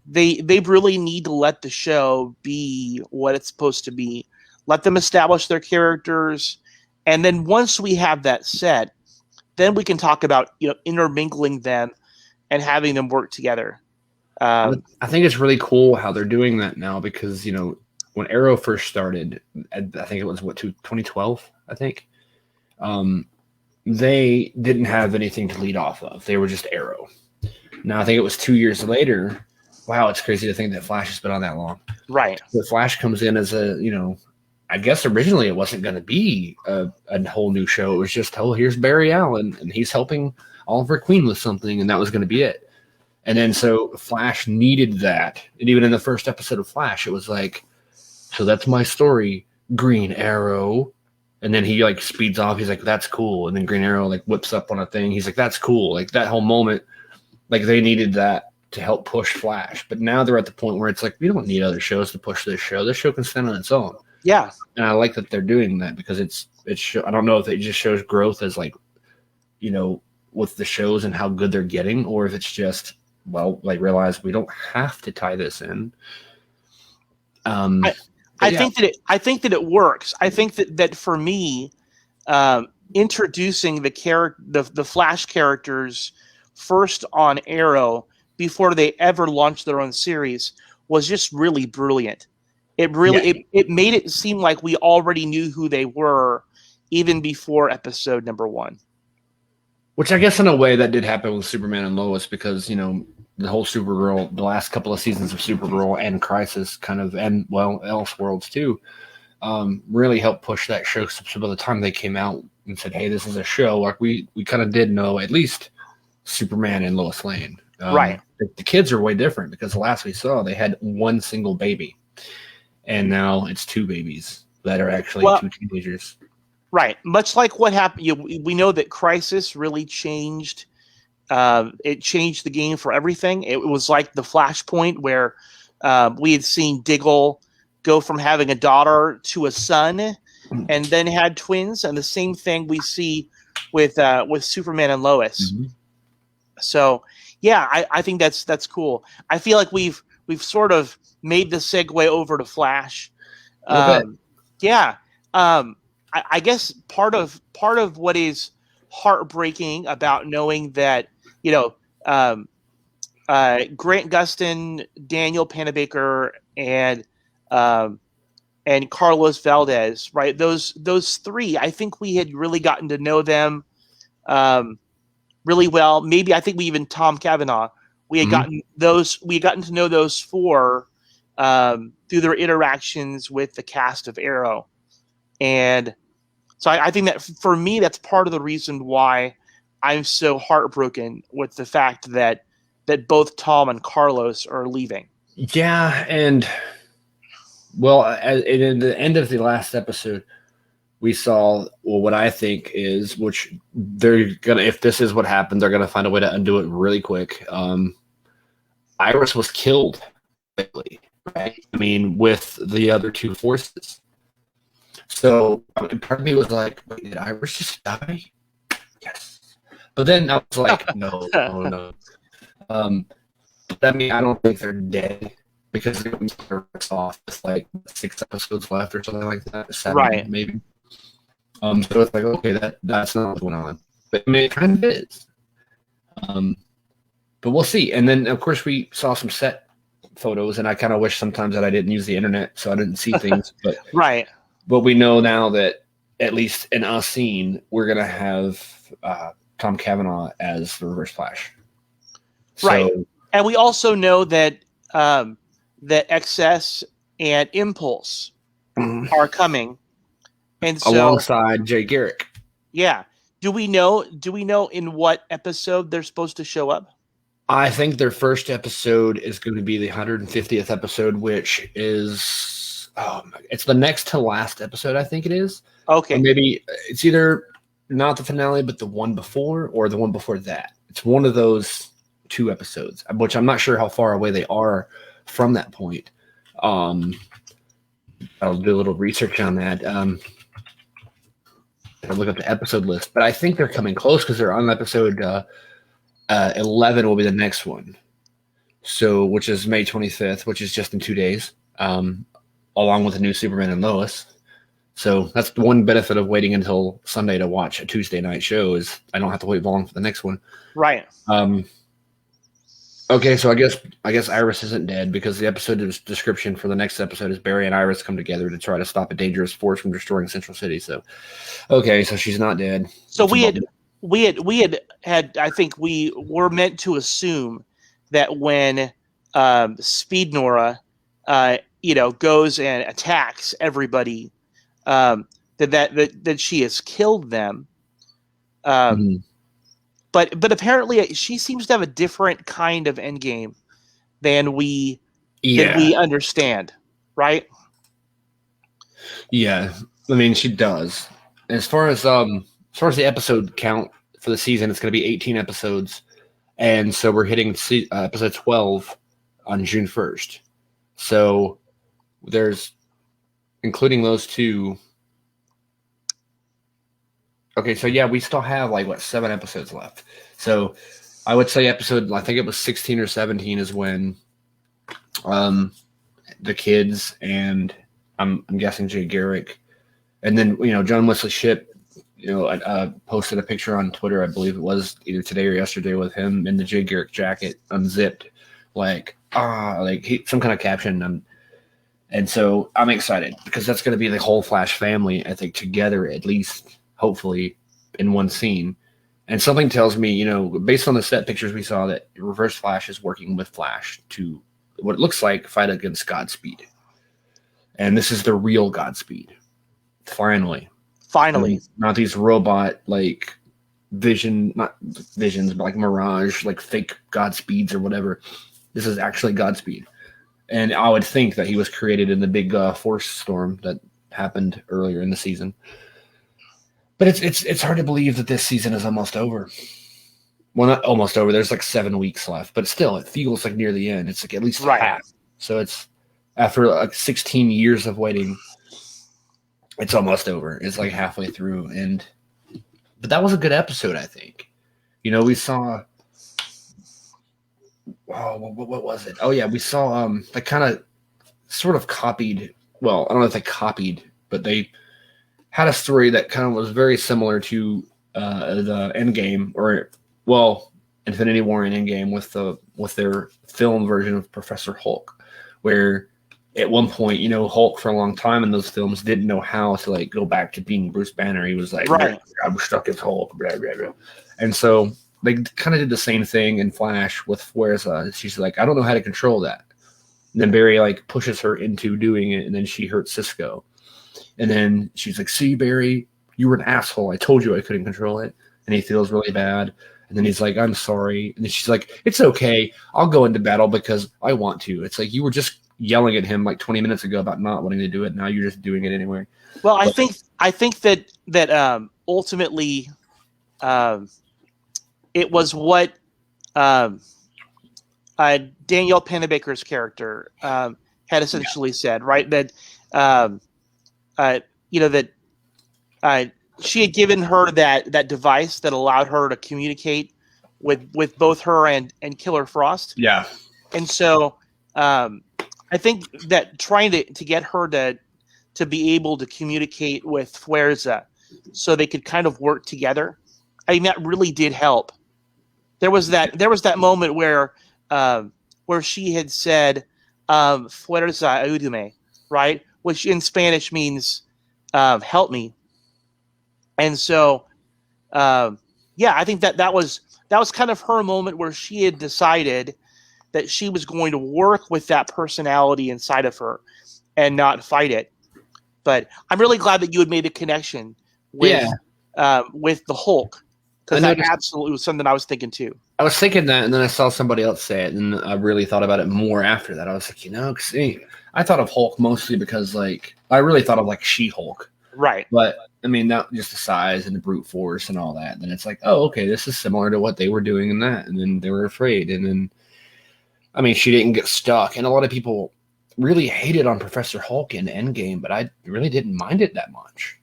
Speaker 2: they really need to let the show be what it's supposed to be. Let them establish their characters, and then once we have that set, then we can talk about intermingling them and having them work together.
Speaker 1: I think it's really cool how they're doing that now because when Arrow first started, I think it was 2012. I think they didn't have anything to lead off of. They were just Arrow. Now I think it was 2 years later. Wow, it's crazy to think that Flash has been on that long.
Speaker 2: Right.
Speaker 1: But Flash comes in as I guess originally it wasn't going to be a whole new show. It was just, here's Barry Allen, and he's helping Oliver Queen with something, and that was going to be it. And then so Flash needed that. And even in the first episode of Flash, it was like, so that's my story, Green Arrow. And then he like speeds off. He's like, that's cool. And then Green Arrow like whips up on a thing. He's like, that's cool. Like that whole moment, like they needed that to help push Flash. But now they're at the point where it's like, we don't need other shows to push this show. This show can stand on its own.
Speaker 2: Yeah.
Speaker 1: And I like that they're doing that because it's I don't know if it just shows growth as like, with the shows and how good they're getting, or if it's just, realize we don't have to tie this in.
Speaker 2: I think that it works. I think that for me, introducing the Flash characters first on Arrow before they ever launched their own series was just really brilliant. It really it made it seem like we already knew who they were even before episode number 1.
Speaker 1: Which I guess in a way that did happen with Superman and Lois because, the whole Supergirl, the last couple of seasons of Supergirl and Crisis kind of, and Elseworlds too, really helped push that show. So by the time they came out and said, hey, this is a show, like we kind of did know at least Superman and Lois Lane.
Speaker 2: Right.
Speaker 1: The kids are way different because the last we saw, they had one single baby. And now it's 2 babies that are actually 2 teenagers.
Speaker 2: Right. Much like what happened, we know that Crisis really changed. It changed the game for everything. It was like the Flashpoint where we had seen Diggle go from having a daughter to a son, and then had twins. And the same thing we see with Superman and Lois. Mm-hmm. So yeah, I think that's cool. I feel like we've sort of made the segue over to Flash. Yeah. I guess part of what is heartbreaking about knowing that, Grant Gustin, Daniel Panabaker, and Carlos Valdez, right? Those 3, I think we had really gotten to know them really well. Maybe I think we even Tom Cavanaugh. We had gotten to know those 4 through their interactions with the cast of Arrow. And so I think that for me, that's part of the reason why I'm so heartbroken with the fact that both Tom and Carlos are leaving.
Speaker 1: Yeah, and well, in the end of the last episode, we saw what I think is, which they're gonna, if this is what happened, they're gonna find a way to undo it really quick. Iris was killed, right? I mean, with the other two forces. So part of me was like, wait, did Iris just die? Yes. But then I was like, no. But I mean, I don't think they're dead because they're going to start off with like 6 episodes left or something like that. 7,
Speaker 2: right?
Speaker 1: Maybe. So it's like, okay, that's not what's going on. But I mean, it kind of is. But we'll see. And then, of course, we saw some set photos, and I kind of wish sometimes that I didn't use the internet, so I didn't see things. But
Speaker 2: right.
Speaker 1: But we know now that, at least in us scene, we're going to have Tom Cavanaugh as the Reverse Flash. So,
Speaker 2: right. And we also know that that XS and Impulse are coming. And so,
Speaker 1: alongside Jay Garrick.
Speaker 2: Yeah. Do we know in what episode they're supposed to show up?
Speaker 1: I think their first episode is going to be the 150th episode, which is it's the next to last episode, I think it is.
Speaker 2: Okay.
Speaker 1: Or maybe it's either not the finale, but the one before or the one before that. It's one of those 2 episodes, which I'm not sure how far away they are from that point. I'll do a little research on that. I'll look up the episode list, but I think they're coming close because they're on episode 11 will be the next one. So, which is May 25th, which is just in 2 days, along with the new Superman and Lois. So that's the one benefit of waiting until Sunday to watch a Tuesday night show is I don't have to wait long for the next one.
Speaker 2: Right.
Speaker 1: Okay, so I guess Iris isn't dead because the episode description for the next episode is Barry and Iris come together to try to stop a dangerous force from destroying Central City. So, okay, so she's not dead.
Speaker 2: So we had I think we were meant to assume that when Speed Nora goes and attacks everybody, that she has killed them. But apparently she seems to have a different kind of endgame than we understand, right?
Speaker 1: Yeah, I mean she does. As far as the episode count for the season, it's going to be 18 episodes, and so we're hitting episode 12 on June 1st. So there's, including those 2. Okay, so yeah, we still have 7 episodes left. So I would say episode, I think it was 16 or 17 is when the kids and I'm guessing Jay Garrick, and then John Wesley Shipp, I posted a picture on Twitter, I believe it was either today or yesterday, with him in the Jay Garrick jacket, unzipped, some kind of caption. And so I'm excited because that's going to be the whole Flash family, I think, together at least. Hopefully in one scene. And something tells me, based on the set pictures we saw, that Reverse Flash is working with Flash to what it looks like fight against Godspeed. And this is the real Godspeed. Finally. Not these robot not visions, but like Mirage, like fake Godspeeds or whatever. This is actually Godspeed. And I would think that he was created in the big force storm that happened earlier in the season. But it's hard to believe that this season is almost over. Well, not almost over. There's 7 weeks left, but still, it feels like near the end. It's at least half. So it's after 16 years of waiting, it's almost over. It's halfway through, but that was a good episode, I think. We saw. Oh, what was it? Oh yeah, we saw they kind of sort of copied. Well, I don't know if they copied, but they had a story that kind of was very similar to the Endgame, Infinity War and Endgame with their film version of Professor Hulk, where at one point, Hulk for a long time in those films didn't know how to go back to being Bruce Banner. He was right. I'm stuck as Hulk, blah, blah, blah. And so they kind of did the same thing in Flash with whereas she's like, I don't know how to control that. And then Barry pushes her into doing it, and then she hurts Cisco. And then she's like, see, Barry, you were an asshole. I told you I couldn't control it. and he feels really bad. And then he's like, I'm sorry. And then she's like, it's okay. I'll go into battle because I want to. It's like you were just yelling at him like 20 minutes ago about not wanting to do it. Now you're just doing it anyway.
Speaker 2: Well, I think that ultimately it was what Danielle Pennebaker's character had essentially said, right? That she had given her that device that allowed her to communicate with both her and Killer Frost.
Speaker 1: Yeah.
Speaker 2: And so I think that trying to get her to be able to communicate with Fuerza so they could kind of work together, I mean, that really did help. There was that moment where she had said Fuerza ayúdame, right? Which in Spanish means help me. And so, I think that was kind of her moment where she had decided that she was going to work with that personality inside of her and not fight it. But I'm really glad that you had made the connection with the Hulk, because that absolutely was something I was thinking too.
Speaker 1: I was thinking that, and then I saw somebody else say it, and I really thought about it more after that. I was like, see, I thought of Hulk mostly because, like, I really thought of, like, She-Hulk.
Speaker 2: Right.
Speaker 1: But, I mean, not just the size and the brute force and all that. Then it's like, oh, okay, this is similar to what they were doing in that. And then they were afraid. And then, I mean, she didn't get stuck. And a lot of people really hated on Professor Hulk in Endgame, but I really didn't mind it that much.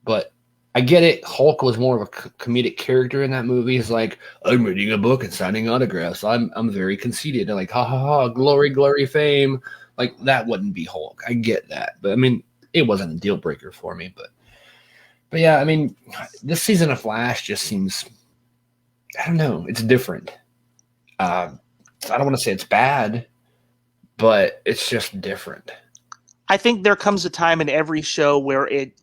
Speaker 1: But I get it. Hulk was more of a comedic character in that movie. He's like, I'm reading a book and signing autographs. I'm very conceited. And like, ha ha ha, glory, glory, fame. Like, that wouldn't be Hulk. I get that. But I mean, it wasn't a deal breaker for me. But yeah, I mean, this season of Flash just seems, I don't know, it's different. I don't want to say it's bad, but it's just different.
Speaker 2: I think there comes a time in every show where it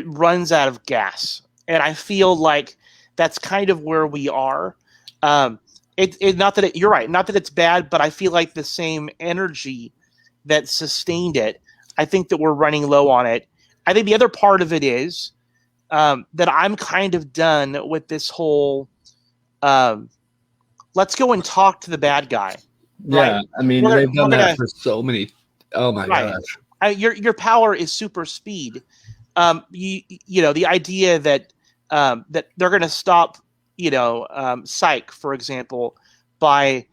Speaker 2: runs out of gas, and I feel like that's kind of where we are. You're right, not that it's bad, but I feel like the same energy that sustained it, I think that we're running low on it. I think the other part of it is that I'm kind of done with this whole let's go and talk to the bad guy.
Speaker 1: Yeah,
Speaker 2: right?
Speaker 1: I mean, they've done that for so many. Oh my gosh!
Speaker 2: Your power is super speed. The idea that that they're going to stop, Psych, for example, by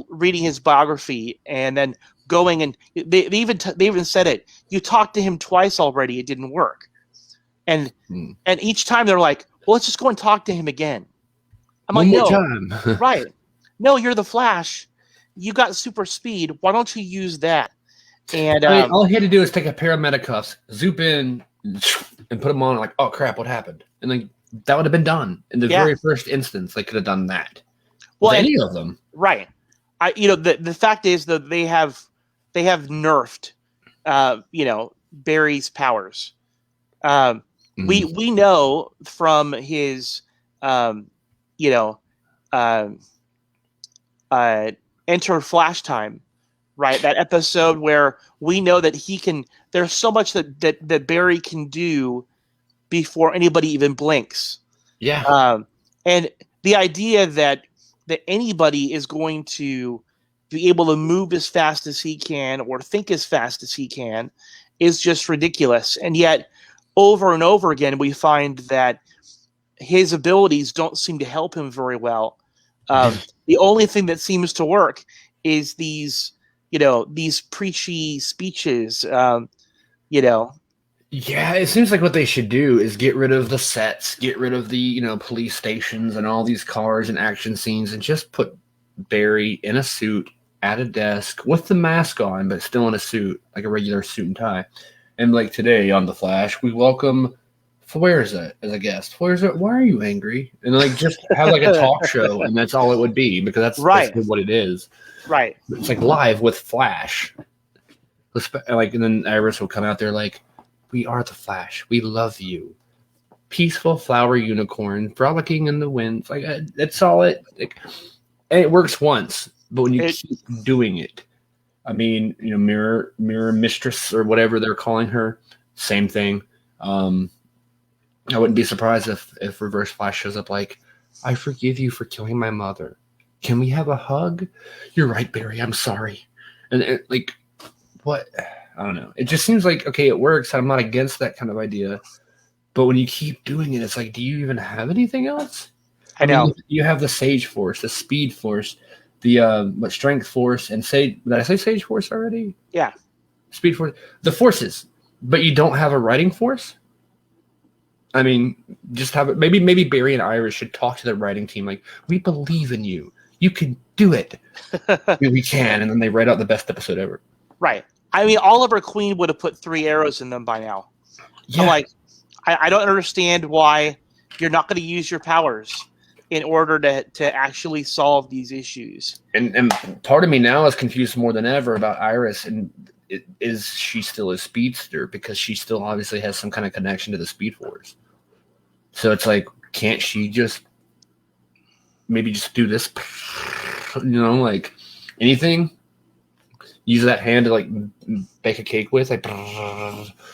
Speaker 2: reading his biography and then going and they even said it. You talked to him twice already; it didn't work, and each time they're like, "Well, let's just go and talk to him again." I'm
Speaker 1: One
Speaker 2: like,
Speaker 1: more
Speaker 2: "No,
Speaker 1: time.
Speaker 2: right? No, you're the Flash. You got super speed. Why don't you use that?" And
Speaker 1: I mean, all he had to do is take a pair of Medicuffs, zoop in, and put them on. Like, oh crap, what happened? And then that would have been done in the very first instance. They could have done that. Well, any of them,
Speaker 2: right? The fact is that they have nerfed, Barry's powers. We know from his, Enter Flash Time. Right, that episode where we know that he can. There's so much that Barry can do before anybody even blinks.
Speaker 1: Yeah,
Speaker 2: and the idea that anybody is going to be able to move as fast as he can or think as fast as he can is just ridiculous. And yet, over and over again, we find that his abilities don't seem to help him very well. The only thing that seems to work is these preachy speeches,
Speaker 1: Yeah, it seems like what they should do is get rid of the sets, get rid of the, police stations and all these cars and action scenes, and just put Barry in a suit at a desk with the mask on, but still in a suit, like a regular suit and tie. And like today on The Flash, we welcome Fuerza as a guest. Fuerza, why are you angry? And like just have like a talk show, and that's all it would be, because that's basically what it is.
Speaker 2: Right.
Speaker 1: It's like live with Flash. Like, and then Iris will come out there like, we are the Flash. We love you. Peaceful flower unicorn frolicking in the wind. Like, that's all it. Like, and it works once, but when you keep doing it, I mean, mirror mistress or whatever they're calling her, same thing. I wouldn't be surprised if Reverse Flash shows up like, I forgive you for killing my mother. Can we have a hug? You're right, Barry. I'm sorry. And like, what? I don't know. It just seems like, okay, it works. I'm not against that kind of idea. But when you keep doing it, it's like, do you even have anything else?
Speaker 2: I know.
Speaker 1: Mean, you have the Sage Force, the Speed Force, the Strength Force, and Sage. Did I say Sage Force already?
Speaker 2: Yeah.
Speaker 1: Speed Force. The forces. But you don't have a writing force? I mean, just have it. Maybe Barry and Iris should talk to the writing team. Like, we believe in you. You can do it. We can. And then they write out the best episode ever.
Speaker 2: Right. I mean, Oliver Queen would have put 3 arrows in them by now. Yeah. I'm like, I don't understand why you're not going to use your powers in order to actually solve these issues.
Speaker 1: And part of me now is confused more than ever about Iris. And is she still a speedster? Because she still obviously has some kind of connection to the Speed Force. So it's like, can't she just maybe just do this? Like anything? Use that hand to like bake a cake with? Like,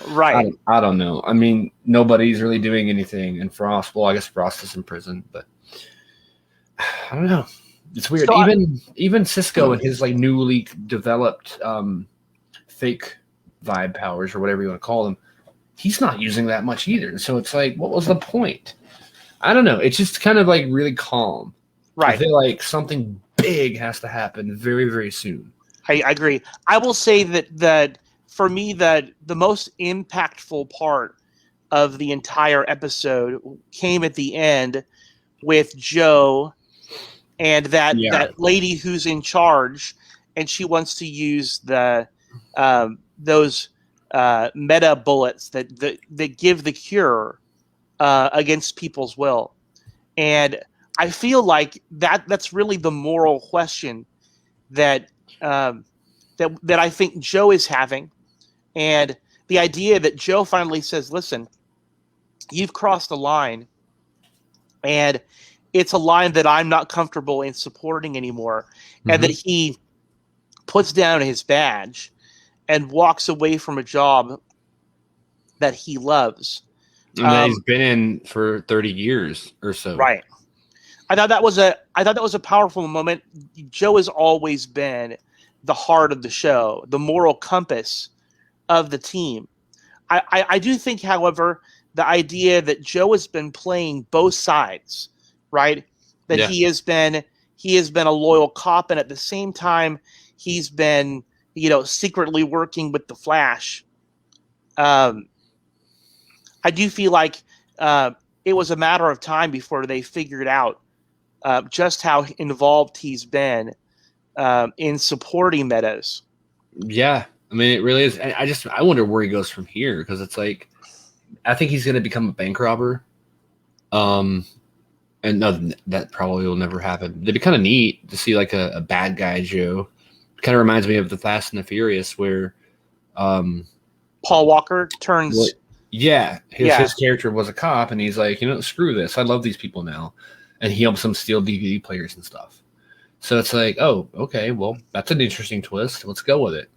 Speaker 2: right.
Speaker 1: I don't know. I mean, nobody's really doing anything. And Frost, well, I guess Frost is in prison, but I don't know. It's weird. So even Cisco and his like newly developed fake vibe powers or whatever you want to call them, he's not using that much either. So it's like, what was the point? I don't know. It's just kind of like really calm.
Speaker 2: Right.
Speaker 1: I feel like something big has to happen very, very soon.
Speaker 2: I agree. I will say that for me, that the most impactful part of the entire episode came at the end with Joe and that lady who's in charge, and she wants to use the those meta bullets that give the cure against people's will. And I feel like that's really the moral question that I think Joe is having. And the idea that Joe finally says, listen, you've crossed a line, and it's a line that I'm not comfortable in supporting anymore. Mm-hmm. And that he puts down his badge and walks away from a job that he loves.
Speaker 1: And that he's been in for 30 years or so.
Speaker 2: Right. I thought that was a powerful moment. Joe has always been the heart of the show, the moral compass of the team. I do think, however, the idea that Joe has been playing both sides, right? That he has been a loyal cop, and at the same time he's been, secretly working with the Flash. I do feel like it was a matter of time before they figured out just how involved he's been in supporting metas.
Speaker 1: Yeah, I mean, it really is. I wonder where he goes from here, because it's like, I think he's going to become a bank robber. And no, that probably will never happen. It'd be kind of neat to see like a bad guy Joe. It kind of reminds me of the Fast and the Furious, where
Speaker 2: Paul Walker turns.
Speaker 1: Well, his character was a cop, and he's like, screw this. I love these people now. And he helps them steal DVD players and stuff. So it's like, oh, okay, well, that's an interesting twist. Let's go with it.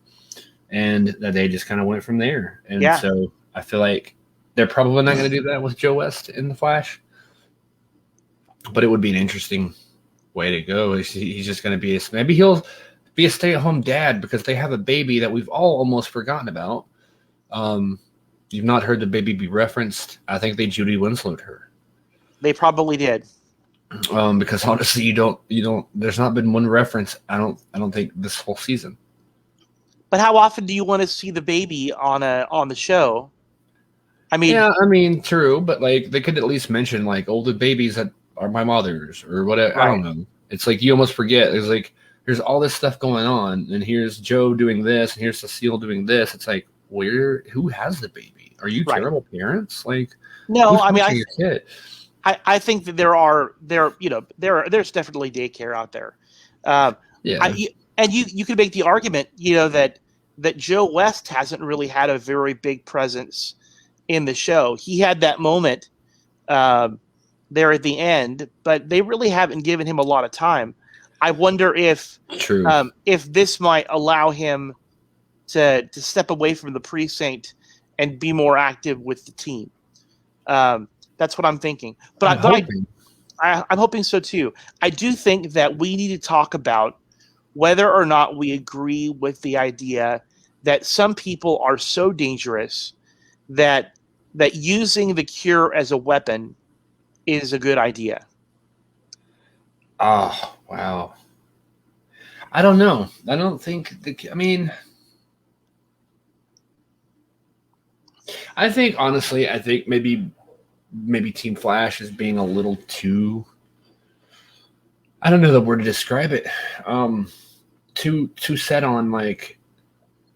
Speaker 1: And they just kind of went from there. And so I feel like they're probably not going to do that with Joe West in The Flash. But it would be an interesting way to go. He's just going to be maybe he'll be a stay-at-home dad, because they have a baby that we've all almost forgotten about. You've not heard the baby be referenced. I think they Judy Winslow'd her.
Speaker 2: They probably did.
Speaker 1: Because honestly, you don't. There's not been one reference. I don't think this whole season.
Speaker 2: But how often do you want to see the baby on the show? I mean,
Speaker 1: yeah, I mean, true, but like they could at least mention like, oh, the babies that are my mother's or whatever. Right. I don't know. It's like you almost forget. It's like there's all this stuff going on, and here's Joe doing this, and here's Cecile doing this. It's like, who has the baby? Are you terrible parents? Like,
Speaker 2: no, I mean, your kid? I think that there's definitely daycare out there. And you could make the argument, that Joe West hasn't really had a very big presence in the show. He had that moment there at the end, but they really haven't given him a lot of time. I wonder if this might allow him to step away from the precinct and be more active with the team. That's what I'm thinking. But I'm hoping so too. I do think that we need to talk about whether or not we agree with the idea that some people are so dangerous that using the cure as a weapon is a good idea.
Speaker 1: Oh, wow. I don't know. I don't think I think honestly, maybe Team Flash is being a little too, I don't know the word to describe it. Too set on like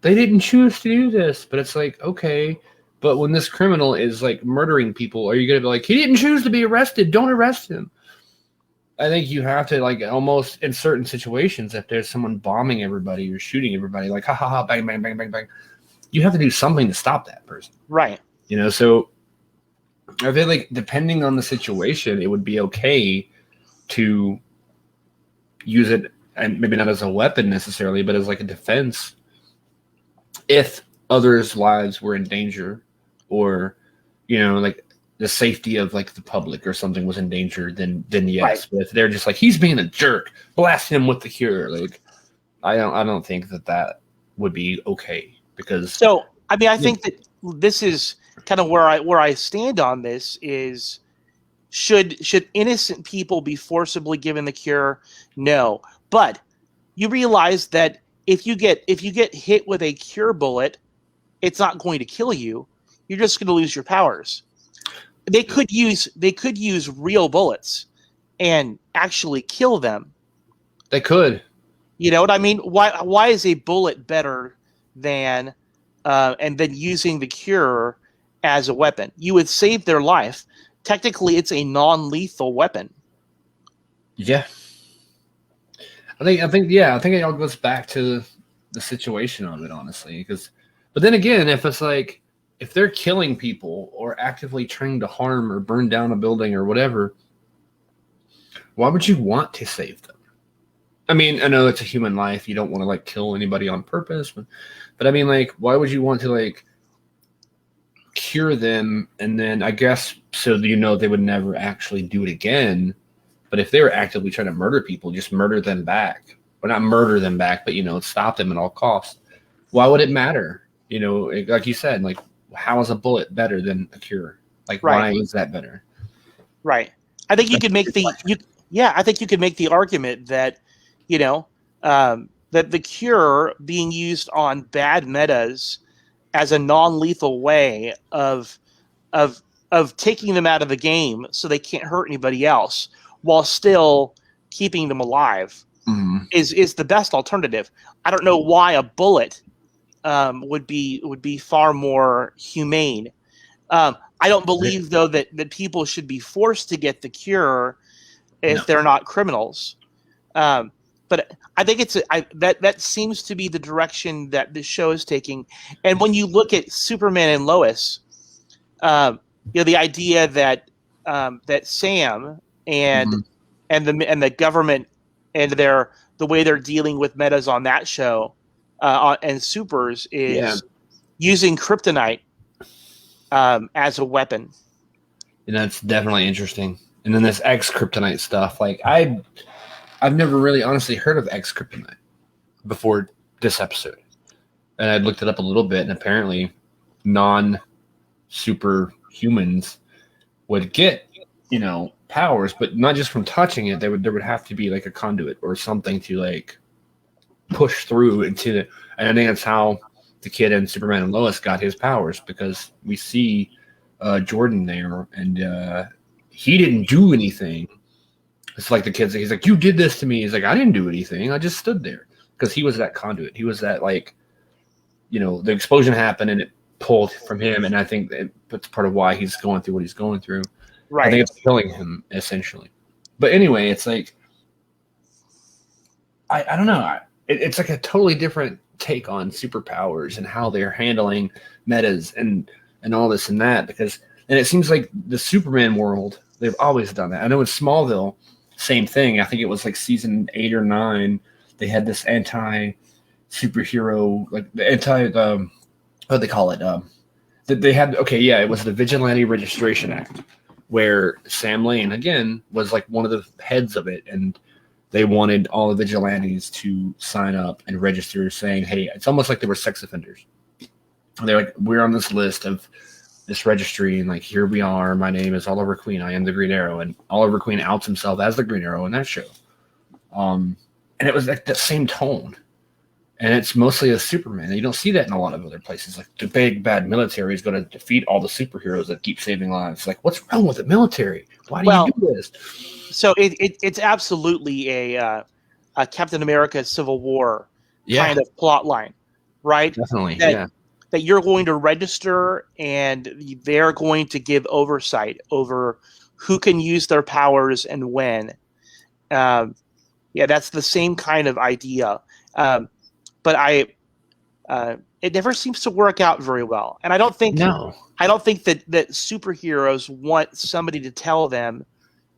Speaker 1: they didn't choose to do this, but it's like, okay, but when this criminal is like murdering people, are you gonna be like, he didn't choose to be arrested, don't arrest him? I think you have to like almost in certain situations, if there's someone bombing everybody or shooting everybody, like ha ha ha, bang bang bang bang bang, you have to do something to stop that person,
Speaker 2: right?
Speaker 1: So I feel like depending on the situation, it would be okay to use it, and maybe not as a weapon necessarily, but as like a defense if others' lives were in danger, or like the safety of like the public or something was in danger, then yes. Right. But if they're just like, he's being a jerk, blast him with the cure, like I don't think that would be okay, because
Speaker 2: so I mean I think that this is kind of where I stand on this is should innocent people be forcibly given the cure? No. But you realize that if you get hit with a cure bullet, it's not going to kill you. You're just going to lose your powers. They could use real bullets and actually kill them.
Speaker 1: They could.
Speaker 2: You know what I mean? Why is a bullet better than and then using the cure as a weapon? You would save their life. Technically, it's a non-lethal weapon.
Speaker 1: Yeah. I think it all goes back to the situation of it, honestly. But then again, if it's like, if they're killing people or actively trying to harm or burn down a building or whatever, why would you want to save them? I mean, I know it's a human life. You don't want to like kill anybody on purpose, but I mean, like, why would you want to like cure them? And then I guess so they would never actually do it again. But if they were actively trying to murder people, just murder them back. Or not murder them back, but, stop them at all costs. Why would it matter? Like you said, like, how is a bullet better than a cure? Like, right. Why is that better?
Speaker 2: Right. I think you could make I think you could make the argument that, that the cure being used on bad metas as a non-lethal way of taking them out of the game so they can't hurt anybody else while still keeping them alive is the best alternative. I don't know why a bullet would be far more humane. I don't believe though that people should be forced to get the cure if they're not criminals. But I think that seems to be the direction that the show is taking. And when you look at Superman and Lois, the idea that that Sam and the government and the way they're dealing with metas on that show and supers is using kryptonite as a weapon.
Speaker 1: And that's definitely interesting. And then this X kryptonite stuff, like I've never really honestly heard of X kryptonite before this episode. And I looked it up a little bit, and apparently non-super humans would get, powers, but not just from touching it. There would have to be like a conduit or something to like push through into it. And I think that's how the kid in Superman and Lois got his powers, because we see Jordan there, and he didn't do anything. It's like the kid's he's like, you did this to me. He's like, I didn't do anything. I just stood there, because he was that conduit. He was that, like, the explosion happened and it pulled from him. And I think that's part of why he's going through what he's going through. Right. I think it's killing him essentially. But anyway, it's like, I don't know. It's like a totally different take on superpowers and how they're handling metas and all this and that, and it seems like the Superman world, they've always done that. I know in Smallville, same thing. I think it was like season 8 or 9. They had this anti-superhero, like the what do they call it? That they had. Okay, yeah, it was the Vigilante Registration Act, where Sam Lane again was like one of the heads of it, and they wanted all the vigilantes to sign up and register, saying, "Hey," it's almost like they were sex offenders. They're like, "We're on this list of this registry, and like here we are. My name is Oliver Queen. I am the Green Arrow," and Oliver Queen outs himself as the Green Arrow in that show. And it was like that same tone. And it's mostly a Superman. And you don't see that in a lot of other places. Like the big bad military is going to defeat all the superheroes that keep saving lives. Like, what's wrong with the military? Why do you do this?
Speaker 2: So it's absolutely a Captain America Civil War kind of plot line, right?
Speaker 1: Definitely,
Speaker 2: that you're going to register and they're going to give oversight over who can use their powers and when. That's the same kind of idea. But it never seems to work out very well. And I don't think that superheroes want somebody to tell them,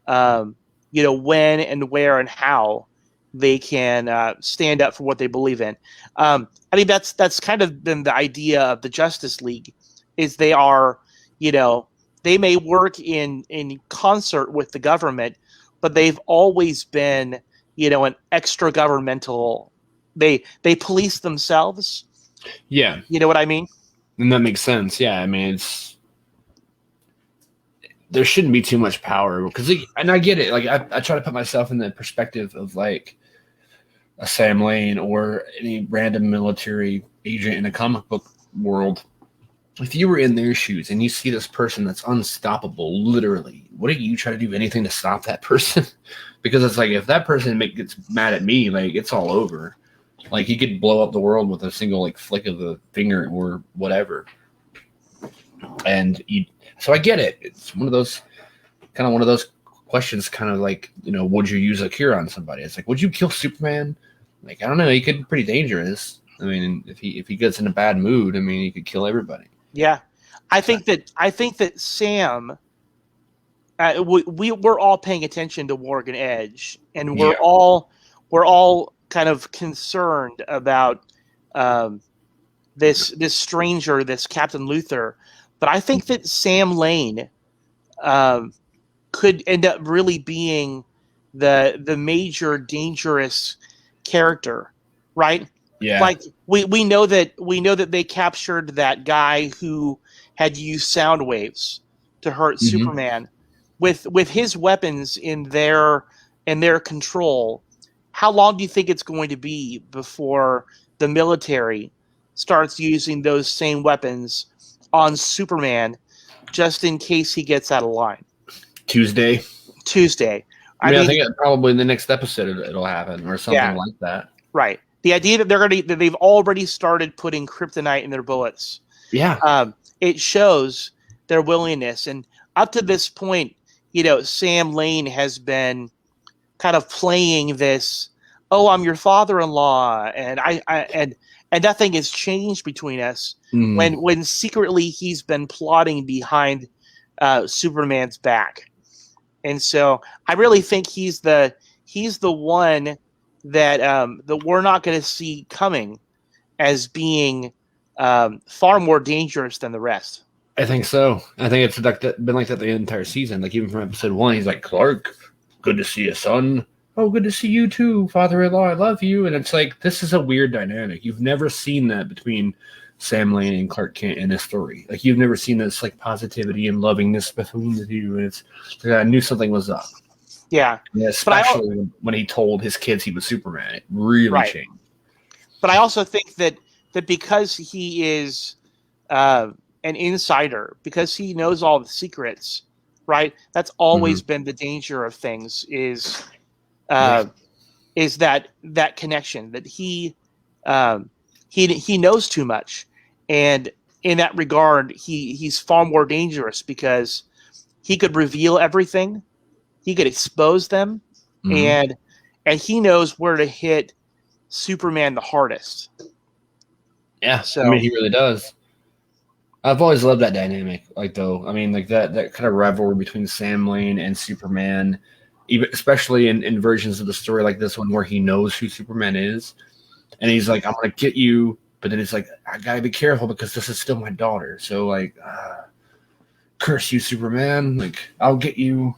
Speaker 2: when and where and how they can stand up for what they believe in. I mean, that's kind of been the idea of the Justice League, is they are, they may work in concert with the government, but they've always been, an extra governmental. They police themselves.
Speaker 1: Yeah.
Speaker 2: You know what I mean?
Speaker 1: And that makes sense. Yeah. I mean, there shouldn't be too much power because, and I get it. Like I try to put myself in the perspective of like a Sam Lane or any random military agent in a comic book world. If you were in their shoes and you see this person that's unstoppable, literally, wouldn't you try to do anything to stop that person? Because it's like, if that person gets mad at me, like it's all over. Like he could blow up the world with a single like flick of the finger or whatever. And so I get it. It's one of those questions, kind of like, would you use a cure on somebody? It's like, would you kill Superman? Like, I don't know. He could be pretty dangerous. I mean, if he gets in a bad mood, I mean, he could kill everybody.
Speaker 2: Yeah, I think that Sam. We're all paying attention to Morgan Edge, and we're all kind of concerned about this stranger, this Captain Luthor. But I think that Sam Lane could end up really being the major dangerous character, right?
Speaker 1: Yeah.
Speaker 2: Like we know that they captured that guy who had used sound waves to hurt Superman. With his weapons in their control, how long do you think it's going to be before the military starts using those same weapons on Superman, just in case he gets out of line?
Speaker 1: Tuesday.
Speaker 2: I mean,
Speaker 1: I think probably in the next episode it'll happen or something like that.
Speaker 2: Right. The idea that they've already started putting kryptonite in their bullets.
Speaker 1: Yeah.
Speaker 2: It shows their willingness, and up to this point, Sam Lane has been kind of playing this, "Oh, I'm your father-in-law," and and nothing has changed between us. When secretly he's been plotting behind Superman's back, and so I really think he's the one that we're not going to see coming as being far more dangerous than the rest.
Speaker 1: I think so. I think it's been like that the entire season. Like even from episode 1, he's like, "Clark, good to see you, son. Oh, good to see you too, father-in-law. I love you." And it's like, this is a weird dynamic. You've never seen that between Sam Lane and Clark Kent in this story. Like you've never seen this like positivity and lovingness between the two. And it's like, I knew something was up.
Speaker 2: Yeah.
Speaker 1: Especially when he told his kids he was Superman. It really changed.
Speaker 2: But I also think that because he is an insider, because he knows all the secrets, right? That's always been the danger of things, is that connection, that he knows too much. And in that regard, he's far more dangerous because he could reveal everything. He could expose them, and he knows where to hit Superman the hardest.
Speaker 1: Yeah, so I mean, he really does. I've always loved that dynamic. Like, though, I mean, like that kind of rivalry between Sam Lane and Superman, even especially in versions of the story like this one where he knows who Superman is, and he's like, "I'm gonna get you," but then it's like, "I gotta be careful because this is still my daughter." So like, curse you, Superman. Like, I'll get you.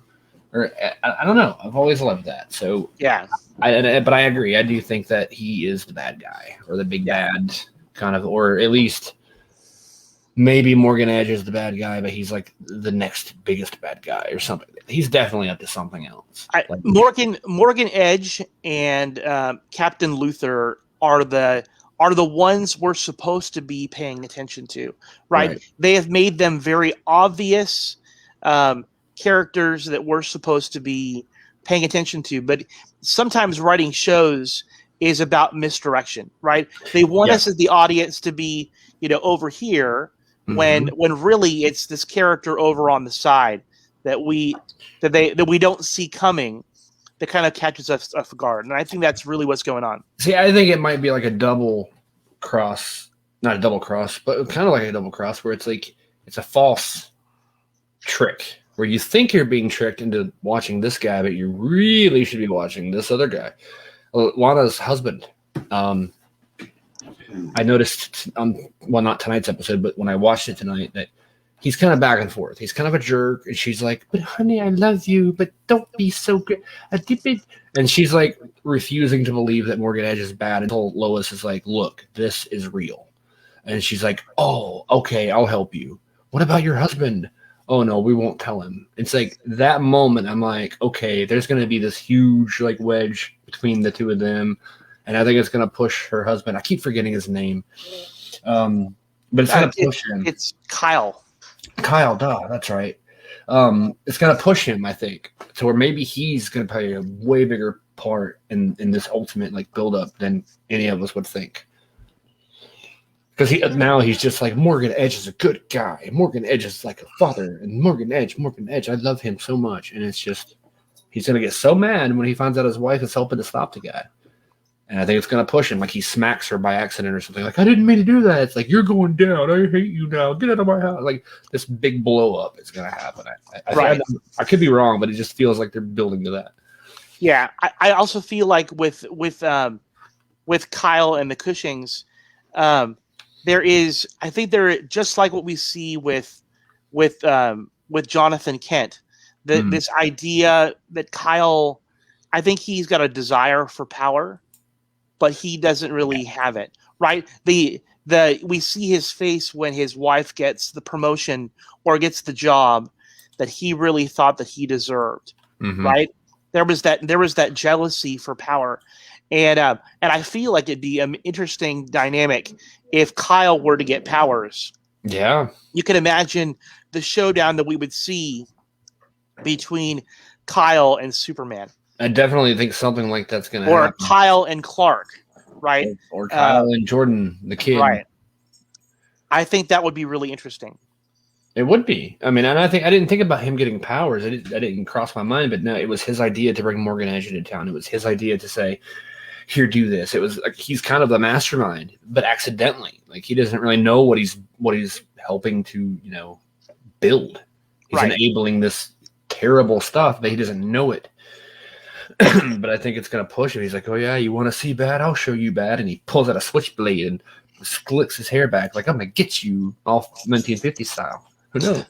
Speaker 1: Or I don't know. I've always loved that. So
Speaker 2: yeah.
Speaker 1: But I agree. I do think that he is the bad guy or the big bad kind of, or at least maybe Morgan Edge is the bad guy, but he's like the next biggest bad guy or something. He's definitely up to something else.
Speaker 2: Morgan Edge and Captain Luthor are the ones we're supposed to be paying attention to, right? They have made them very obvious characters that we're supposed to be paying attention to, but sometimes writing shows is about misdirection, right? They want us as the audience to be, over here when really it's this character over on the side that we don't see coming that kind of catches us off guard. And I think that's really what's going on.
Speaker 1: See, I think it might be like a double cross, not a double cross, but kind of like a double cross where it's like it's a false trick where you think you're being tricked into watching this guy, but you really should be watching this other guy. Lana's husband. I noticed not tonight's episode, but when I watched it tonight, that he's kind of back and forth. He's kind of a jerk, and she's like, "But honey, I love you, but don't be so good." And she's like refusing to believe that Morgan Edge is bad until Lois is like, "Look, this is real," and she's like, "Oh, okay, I'll help you. What about your husband?" "Oh no, we won't tell him." It's like that moment. I'm like, okay, there's going to be this huge like wedge between the two of them, and I think it's going to push her husband. I keep forgetting his name, but it's going to push him.
Speaker 2: It's Kyle.
Speaker 1: Kyle, duh, that's right. It's going to push him, I think, to where maybe he's going to play a way bigger part in this ultimate like build up than any of us would think. Because now he's just like, Morgan Edge is a good guy. Morgan Edge is like a father. And Morgan Edge, I love him so much. And it's just, he's going to get so mad when he finds out his wife is helping to stop the guy. And I think it's going to push him. Like he smacks her by accident or something. Like, I didn't mean to do that. It's like, you're going down. I hate you now. Get out of my house. Like this big blow up is going to happen. I could be wrong, but it just feels like they're building to that.
Speaker 2: Yeah. I also feel like with Kyle and the Cushings, there just like what we see with Jonathan Kent, this idea that Kyle, I think he's got a desire for power, but he doesn't really have it, right? We see his face when his wife gets the promotion or gets the job that he really thought that he deserved, right? There was that jealousy for power. And I feel like it'd be an interesting dynamic if Kyle were to get powers.
Speaker 1: Yeah.
Speaker 2: You can imagine the showdown that we would see between Kyle and Superman.
Speaker 1: I definitely think something like that's going to happen.
Speaker 2: Or Kyle and Clark, right?
Speaker 1: Or Kyle and Jordan, the kid.
Speaker 2: Right. I think that would be really interesting.
Speaker 1: It would be. I mean, and I didn't think about him getting powers. That didn't cross my mind, but no, it was his idea to bring Morgan Edge into town. It was his idea to say, here, do this. It was like he's kind of the mastermind, but accidentally. Like he doesn't really know what he's helping to, build. He's enabling this terrible stuff, but he doesn't know it. But I think it's gonna push him. He's like, "Oh yeah, you want to see bad? I'll show you bad." And he pulls out a switchblade and slicks his hair back, like, "I'm gonna get you," all 1950s style. Who knows?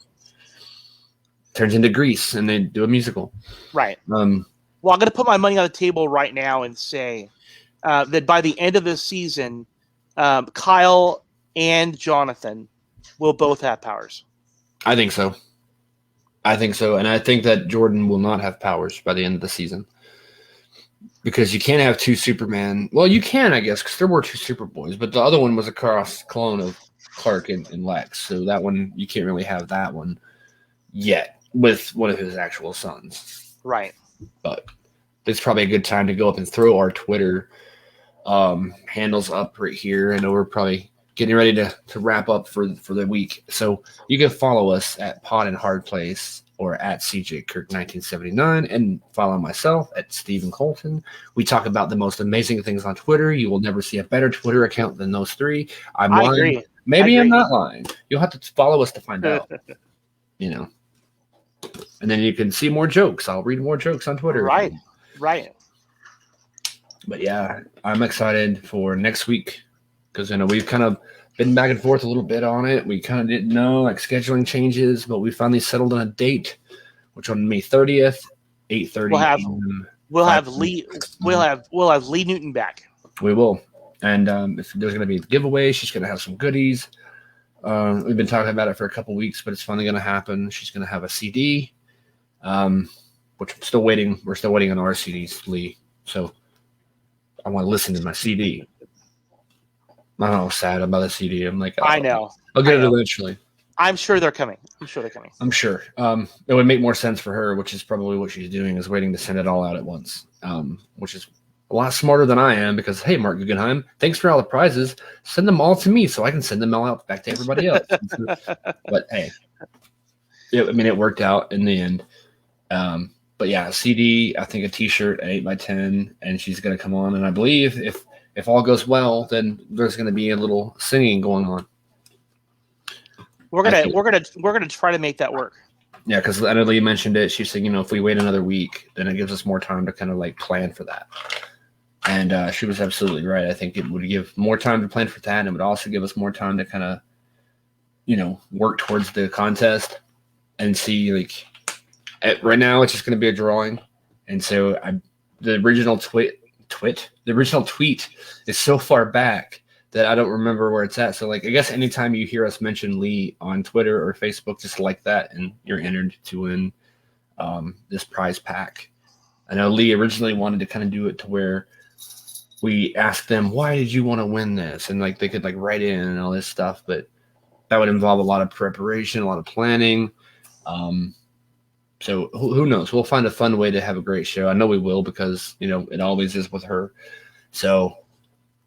Speaker 1: Turns into Grease, and they do a musical.
Speaker 2: Right. Well, I'm gonna put my money on the table right now and say that by the end of this season, Kyle and Jonathan will both have powers.
Speaker 1: I think so. And I think that Jordan will not have powers by the end of the season. Because you can't have two Superman. Well, you can, I guess, because there were two Superboys, but the other one was a cross clone of Clark and Lex. So that one, you can't really have that one yet with one of his actual sons.
Speaker 2: Right.
Speaker 1: But it's probably a good time to go up and throw our Twitter handles up right here. I know we're probably getting ready to wrap up for the week. So you can follow us at Pod and Hard Place or at CJ Kirk 1979 and follow myself at Stephen Colton. We talk about the most amazing things on Twitter. You will never see a better Twitter account than those three. I lying.
Speaker 2: Agree.
Speaker 1: Maybe I'm not lying. You'll have to follow us to find out. And then you can see more jokes. I'll read more jokes on Twitter.
Speaker 2: Right. But
Speaker 1: yeah, I'm excited for next week because we've kind of been back and forth a little bit on it. We kind of didn't know, like, scheduling changes, but we finally settled on a date, which on May 30th, 8:30.
Speaker 2: We'll have Lee Newton back.
Speaker 1: We will. And if there's going to be a giveaway, she's going to have some goodies. We've been talking about it for a couple weeks, but it's finally going to happen. She's going to have a CD, which I'm still waiting. We're still waiting on our CDs, Lee. So I want to listen to my CD. I'm all sad about the CD. I'm like,
Speaker 2: I know.
Speaker 1: I'll get it eventually.
Speaker 2: I'm sure they're coming.
Speaker 1: I'm sure. It would make more sense for her, which is probably what she's doing, is waiting to send it all out at once, which is a lot smarter than I am, because, hey, Mark Guggenheim, thanks for all the prizes. Send them all to me so I can send them all out back to everybody else. But, hey, it worked out in the end. But, yeah, a CD, I think a T-shirt, an 8x10, and she's going to come on. And I believe if all goes well, then there's going to be a little singing going on.
Speaker 2: We're gonna try to make that work.
Speaker 1: Yeah, because I know Lee mentioned it. She said, if we wait another week, then it gives us more time to kind of like plan for that. And she was absolutely right. I think it would give more time to plan for that, and it would also give us more time to kind of, work towards the contest and see, like, right now it's just going to be a drawing, and so the original tweet is so far back that I don't remember where it's at. So, like, I guess anytime you hear us mention Lee on Twitter or Facebook, just like that, and you're entered to win this prize pack. I know Lee originally wanted to kind of do it to where we asked them, why did you want to win this? And, like, they could, like, write in and all this stuff, but that would involve a lot of preparation, a lot of planning. So who knows? We'll find a fun way to have a great show. I know we will, because, it always is with her. So,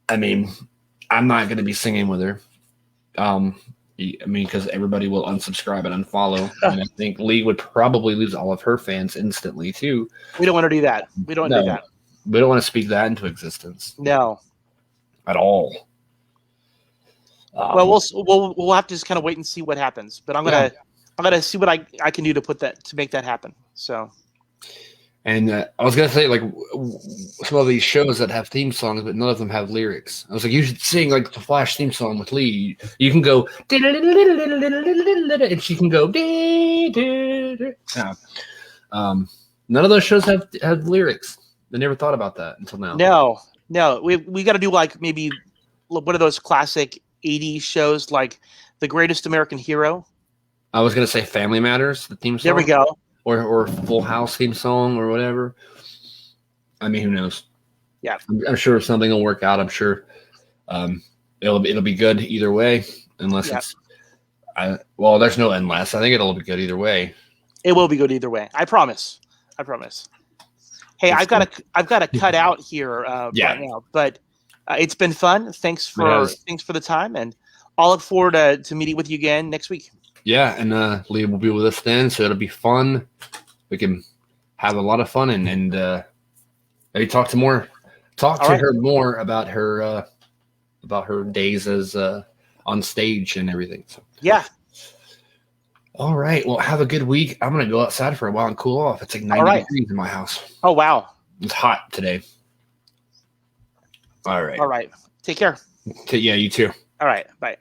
Speaker 1: I mean, I'm not going to be singing with her. Because everybody will unsubscribe and unfollow. And I think Lee would probably lose all of her fans instantly, too.
Speaker 2: We don't want to do that. We don't do that.
Speaker 1: We don't want to speak that into existence.
Speaker 2: No.
Speaker 1: At all.
Speaker 2: Well, we'll have to just kind of wait and see what happens. But I'm gonna see what I can do to make that happen. So.
Speaker 1: And I was going to say, like, some of these shows that have theme songs, but none of them have lyrics. I was like, you should sing, like, the Flash theme song with Lee. You can go, and she can go, none of those shows have lyrics. I never thought about that until now.
Speaker 2: No. We got to do, like, maybe one of those classic 80s shows, like The Greatest American Hero.
Speaker 1: I was going to say Family Matters, the theme song.
Speaker 2: There we go.
Speaker 1: Or Full House theme song or whatever. I mean, who knows?
Speaker 2: Yeah,
Speaker 1: I'm sure something will work out. I'm sure it'll be good either way, unless it's. There's no unless. I think it'll be good either way.
Speaker 2: It will be good either way. I promise. Hey, I've got to cut out here right now, but it's been fun. Thanks for the time, and I'll look forward to meeting with you again next week. Yeah,
Speaker 1: and Leah will be with us then, so it'll be fun. We can have a lot of fun and maybe talk to her more about her days as on stage and everything. So
Speaker 2: yeah.
Speaker 1: All right. Well, have a good week. I'm gonna go outside for a while and cool off. It's like 90 degrees in my house.
Speaker 2: Oh wow.
Speaker 1: It's hot today. All right.
Speaker 2: Take care.
Speaker 1: Yeah, you too.
Speaker 2: All right. Bye.